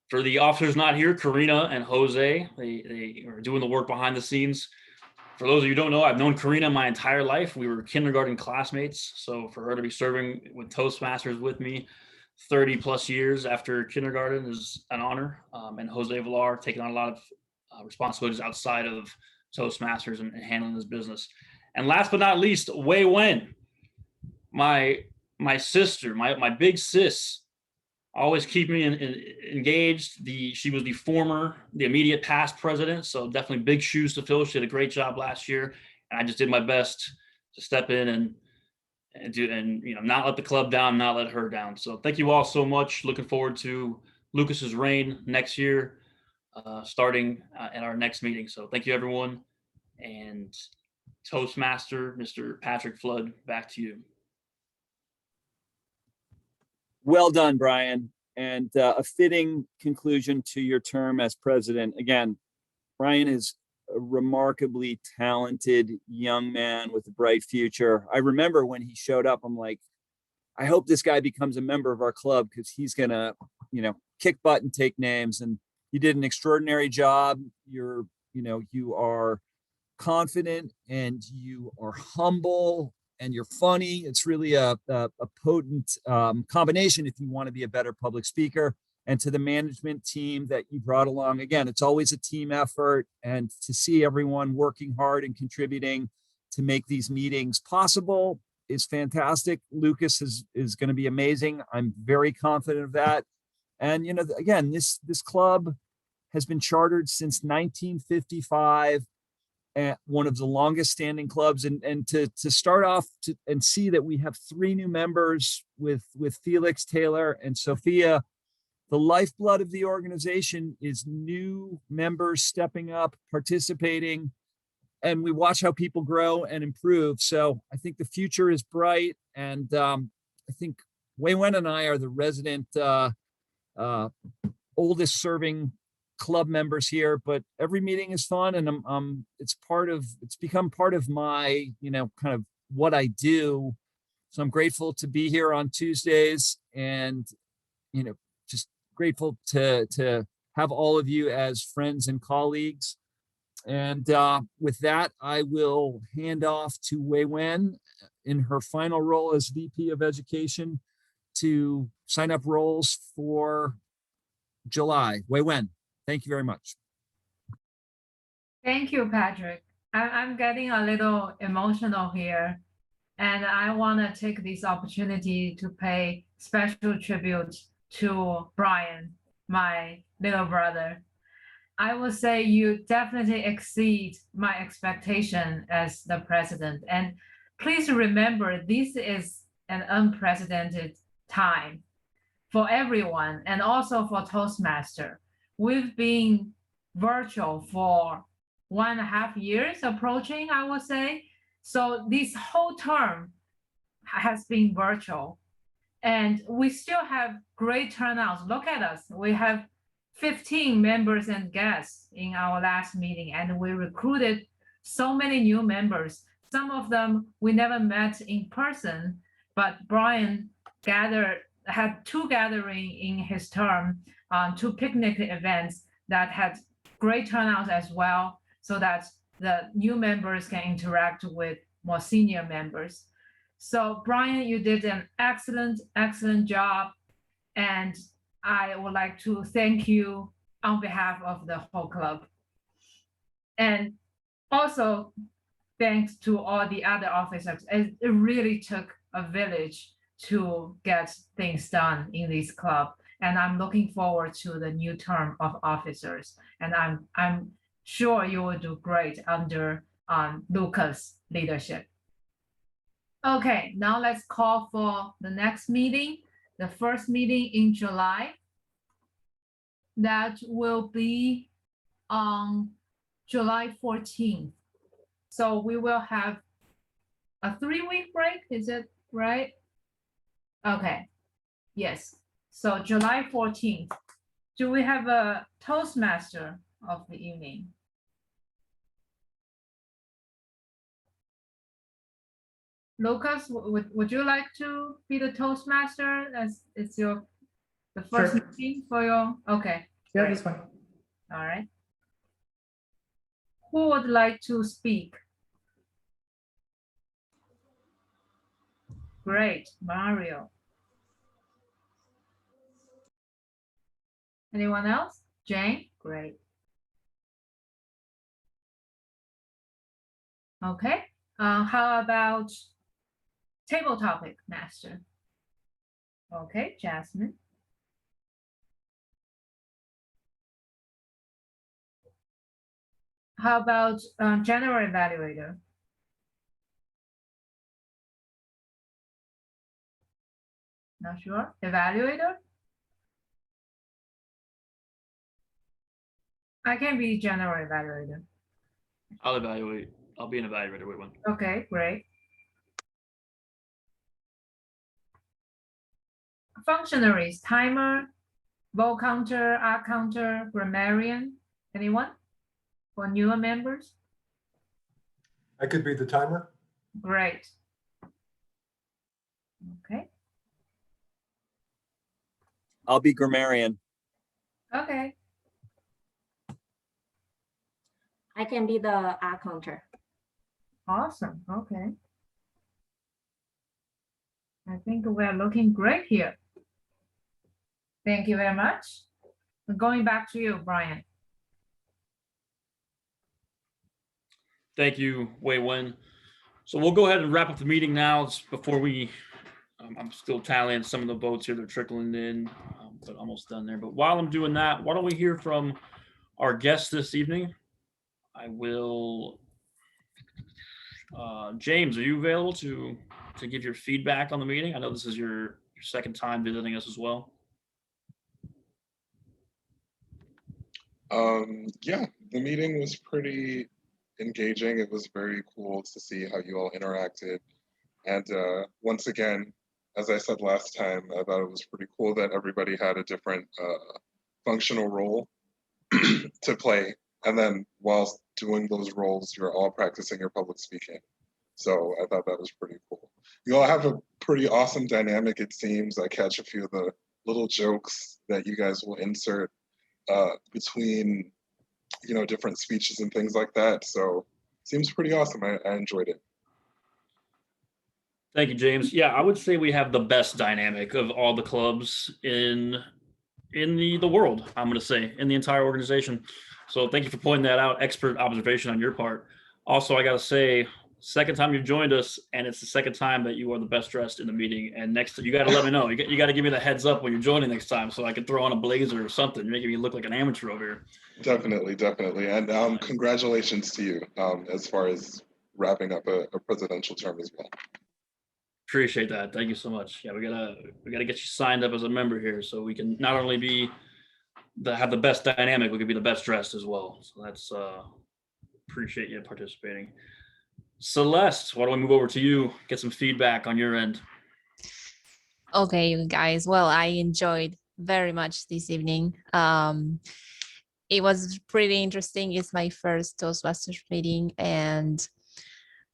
Speaker 2: For the officers not here, Karina and Jose, they are doing the work behind the scenes. For those of you who don't know, I've known Karina my entire life. We were kindergarten classmates. So for her to be serving with Toastmasters with me 30 plus years after kindergarten is an honor. And Jose Villar taking on a lot of responsibilities outside of Toastmasters and handling this business. And last but not least, Wei Wen, my sister, my big sis, always keep me engaged. She was the immediate past president, so definitely big shoes to fill. She did a great job last year, And I just did my best to step in and do, and not let the club down, not let her down. So thank you all so much. Looking forward to Lucas's reign next year, starting at our next meeting. So thank you, everyone. And Toastmaster, Mr. Patrick Flood, back to you.
Speaker 1: Well done, Brian. And a fitting conclusion to your term as president. Again, Brian is a remarkably talented young man with a bright future. I remember when he showed up, I'm like, I hope this guy becomes a member of our club because he's gonna, kick butt and take names. And you did an extraordinary job. You are confident and you are humble and you're funny. It's really a potent combination if you want to be a better public speaker. And to the management team that you brought along, again, it's always a team effort, and to see everyone working hard and contributing to make these meetings possible is fantastic. Lucas is going to be amazing. I'm very confident of that. And, again, this club has been chartered since 1955. One of the longest standing clubs, and to start off and see that we have 3 new members with Felix, Taylor, and Sophia. The lifeblood of the organization is new members stepping up, participating, and we watch how people grow and improve. So I think the future is bright, and I think Wei Wen and I are the resident oldest serving club members here, but every meeting is fun, and it's become part of my kind of what I do. So I'm grateful to be here on Tuesdays, and just grateful to have all of you as friends and colleagues. And with that, I will hand off to Wei Wen in her final role as VP of Education to sign up roles for July. Wei Wen. Thank you very much.
Speaker 9: Thank you, Patrick. I'm getting a little emotional here, and I want to take this opportunity to pay special tribute to Brian, my little brother. I would say you definitely exceed my expectation as the president. And please remember, this is an unprecedented time for everyone, and also for Toastmaster. We've been virtual for 1.5 years approaching, I would say. So this whole term has been virtual, and we still have great turnouts. Look at us. We have 15 members and guests in our last meeting, and we recruited so many new members. Some of them we never met in person, but Brian had 2 gatherings in his term, 2 picnic events that had great turnouts as well, so that the new members can interact with more senior members. So Brian, you did an excellent job, and I would like to thank you on behalf of the whole club. And also thanks to all the other officers. It really took a village to get things done in this club. And I'm looking forward to the new term of officers. And I'm sure you will do great under Lucas' leadership. Okay, now let's call for the next meeting, the first meeting in July. That will be on July 14th. So we will have a 3-week break, is it right? Okay, yes. So July 14th. Do we have a Toastmaster of the evening? Lucas, would you like to be the Toastmaster as it's the first
Speaker 3: Sure.
Speaker 9: meeting for your, okay.
Speaker 3: Yeah,
Speaker 9: great.
Speaker 3: that's fine.
Speaker 9: All right. Who would like to speak? Great, Mario. Anyone else? Jane? Great. Okay, how about table topic master? Okay, Jasmine. How about general evaluator? Not sure. Evaluator? I can be general evaluator.
Speaker 2: I'll evaluate. I'll be an evaluator with one.
Speaker 9: Okay, great. Functionaries, timer, vote counter, art counter, grammarian. Anyone? For newer members?
Speaker 6: I could be the timer.
Speaker 9: Great. Okay,
Speaker 1: I'll be grammarian.
Speaker 9: okay.
Speaker 7: I can be the art counter.
Speaker 9: Awesome, okay. I think we're looking great here. Thank you very much. Going back to you, Brian.
Speaker 2: Thank you, Wei Wen. So we'll go ahead and wrap up the meeting now. It's before we, I'm still tallying some of the votes here. They're trickling in, but almost done there. But while I'm doing that, why don't we hear from our guest this evening? I will, James, are you available to give your feedback on the meeting? I know this is your second time visiting us as well.
Speaker 10: Yeah, the meeting was pretty engaging. It was very cool to see how you all interacted. And once again, as I said last time, I thought it was pretty cool that everybody had a different functional role to play. And then whilst doing those roles, you're all practicing your public speaking. So I thought that was pretty cool. You all have a pretty awesome dynamic, it seems. I catch a few of the little jokes that you guys will insert between, you know, different speeches and things like that. So seems pretty awesome. I enjoyed it.
Speaker 2: Thank you, James. Yeah, I would say we have the best dynamic of all the clubs in the world, I'm going to say, in the entire organization. So thank you for pointing that out. Expert observation on your part. Also, I got to say, second time you've joined us, and it's the second time that you are the best dressed in the meeting. And next, you got to let me know. You got to give me the heads up when you're joining next time, so I can throw on a blazer or something. You're making me look like an amateur over here.
Speaker 10: Definitely, definitely. And congratulations to you as far as wrapping up a presidential term as well.
Speaker 2: Appreciate that. Thank you so much. Yeah, we gotta get you signed up as a member here, so we can not only have the best dynamic, we could be the best dressed as well. So that's appreciate you participating. Celeste, why don't we move over to you, get some feedback on your end.
Speaker 14: Okay, you guys. Well, I enjoyed very much this evening. It was pretty interesting. It's my first Toastmasters meeting, and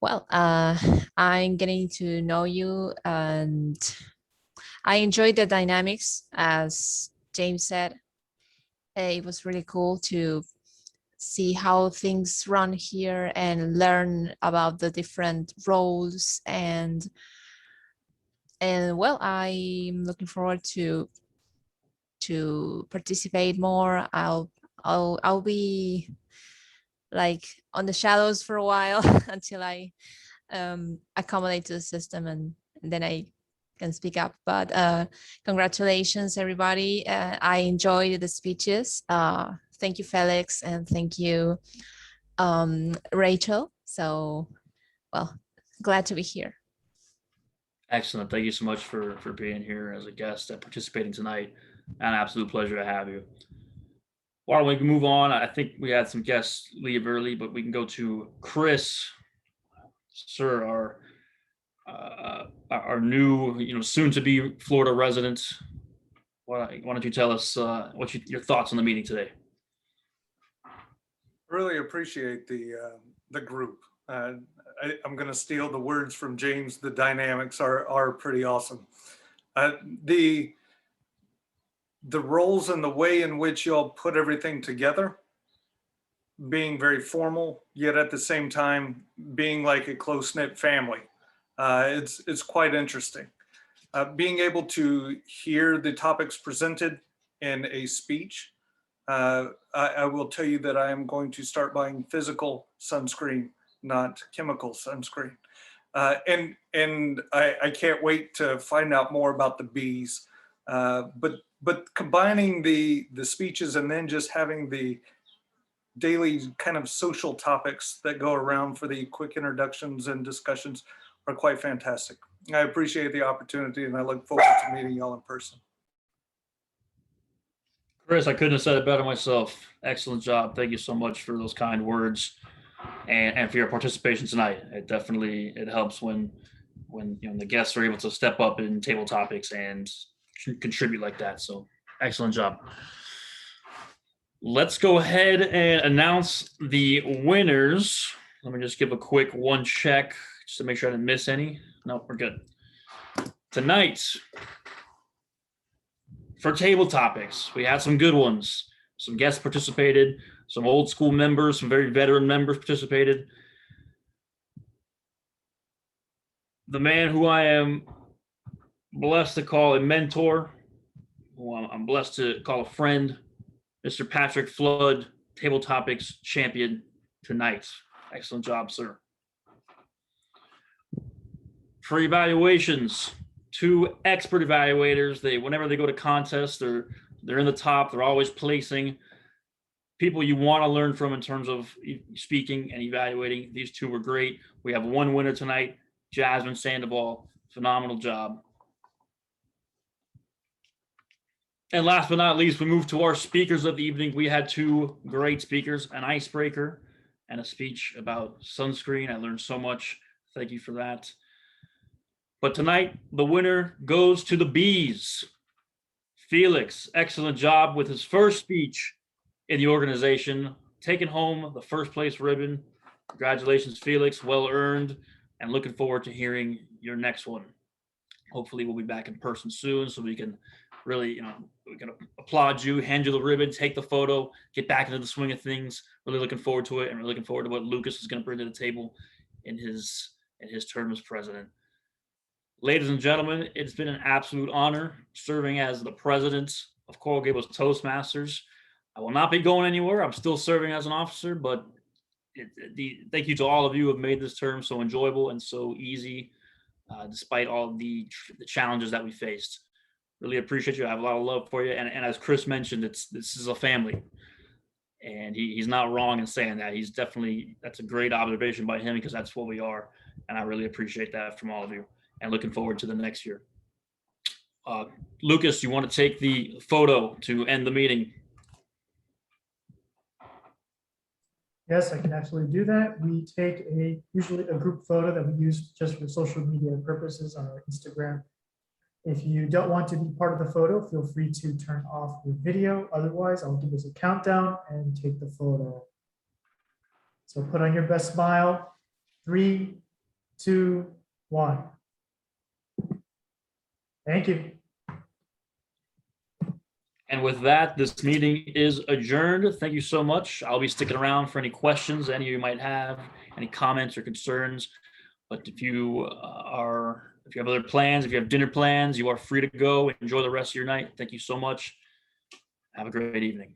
Speaker 14: well, I'm getting to know you, and I enjoyed the dynamics, as James said. It was really cool to see how things run here and learn about the different roles, and well, I'm looking forward to participate more. I'll be like on the shadows for a while until I accommodate to the system, and then I can speak up. But congratulations, everybody. I enjoyed the speeches. Thank you, Felix, and thank you, Rachel. So, well, glad to be here.
Speaker 2: Excellent. Thank you so much for being here as a guest and participating tonight. An absolute pleasure to have you. Why don't we move on? I think we had some guests leave early, but we can go to Chris, sir, our new, soon to be Florida resident. Why don't you tell us your thoughts on the meeting today?
Speaker 8: Really appreciate the group. I'm going to steal the words from James. The dynamics are pretty awesome. The roles and the way in which y'all put everything together, being very formal, yet at the same time being like a close-knit family. It's quite interesting. Being able to hear the topics presented in a speech, I will tell you that I am going to start buying physical sunscreen, not chemical sunscreen. And I can't wait to find out more about the bees. But combining the speeches and then just having the daily kind of social topics that go around for the quick introductions and discussions are quite fantastic. I appreciate the opportunity and I look forward to meeting y'all in person.
Speaker 2: Chris, I couldn't have said it better myself. Excellent job. Thank you so much for those kind words and for your participation tonight. It helps when the guests are able to step up in table topics and contribute like that. So excellent job. Let's go ahead and announce the winners. Let me just give a quick one check just to make sure I didn't miss any. No, we're good. Tonight, for table topics, we had some good ones. Some guests participated, some old school members, some very veteran members participated. The man who I am blessed to call a mentor, who I'm blessed to call a friend, Mr. Patrick Flood, Table Topics champion tonight. Excellent job, sir. For evaluations, 2 expert evaluators. Whenever they go to contests, they're in the top. They're always placing people you want to learn from in terms of speaking and evaluating. These 2 were great. We have 1 winner tonight, Jasmine Sandoval. Phenomenal job. And last but not least, we move to our speakers of the evening. We had 2 great speakers, an icebreaker and a speech about sunscreen. I learned so much. Thank you for that. But tonight, the winner goes to the Bees. Felix, excellent job with his first speech in the organization, taking home the first place ribbon. Congratulations, Felix, well earned, and looking forward to hearing your next one. Hopefully we'll be back in person soon so we can really, we can applaud you, hand you the ribbon, take the photo, get back into the swing of things. Really looking forward to it, and really looking forward to what Lucas is going to bring to the table in his term as president. Ladies and gentlemen, it's been an absolute honor serving as the president of Coral Gables Toastmasters. I will not be going anywhere. I'm still serving as an officer, but thank you to all of you who have made this term so enjoyable and so easy, despite all the challenges that we faced. Really appreciate you. I have a lot of love for you. And as Chris mentioned, this is a family. And he's not wrong in saying that. That's a great observation by him, because that's what we are. And I really appreciate that from all of you. And looking forward to the next year. Lucas, you want to take the photo to end the meeting?
Speaker 3: Yes, I can absolutely do that. We take usually a group photo that we use just for social media purposes on our Instagram. If you don't want to be part of the photo, feel free to turn off your video. Otherwise, I'll give us a countdown and take the photo. So put on your best smile. 3, 2, 1. Thank you.
Speaker 2: And with that, this meeting is adjourned. Thank you so much. I'll be sticking around for any questions any of you might have, any comments or concerns. But if you have other plans, if you have dinner plans, you are free to go. Enjoy the rest of your night. Thank you so much. Have a great evening.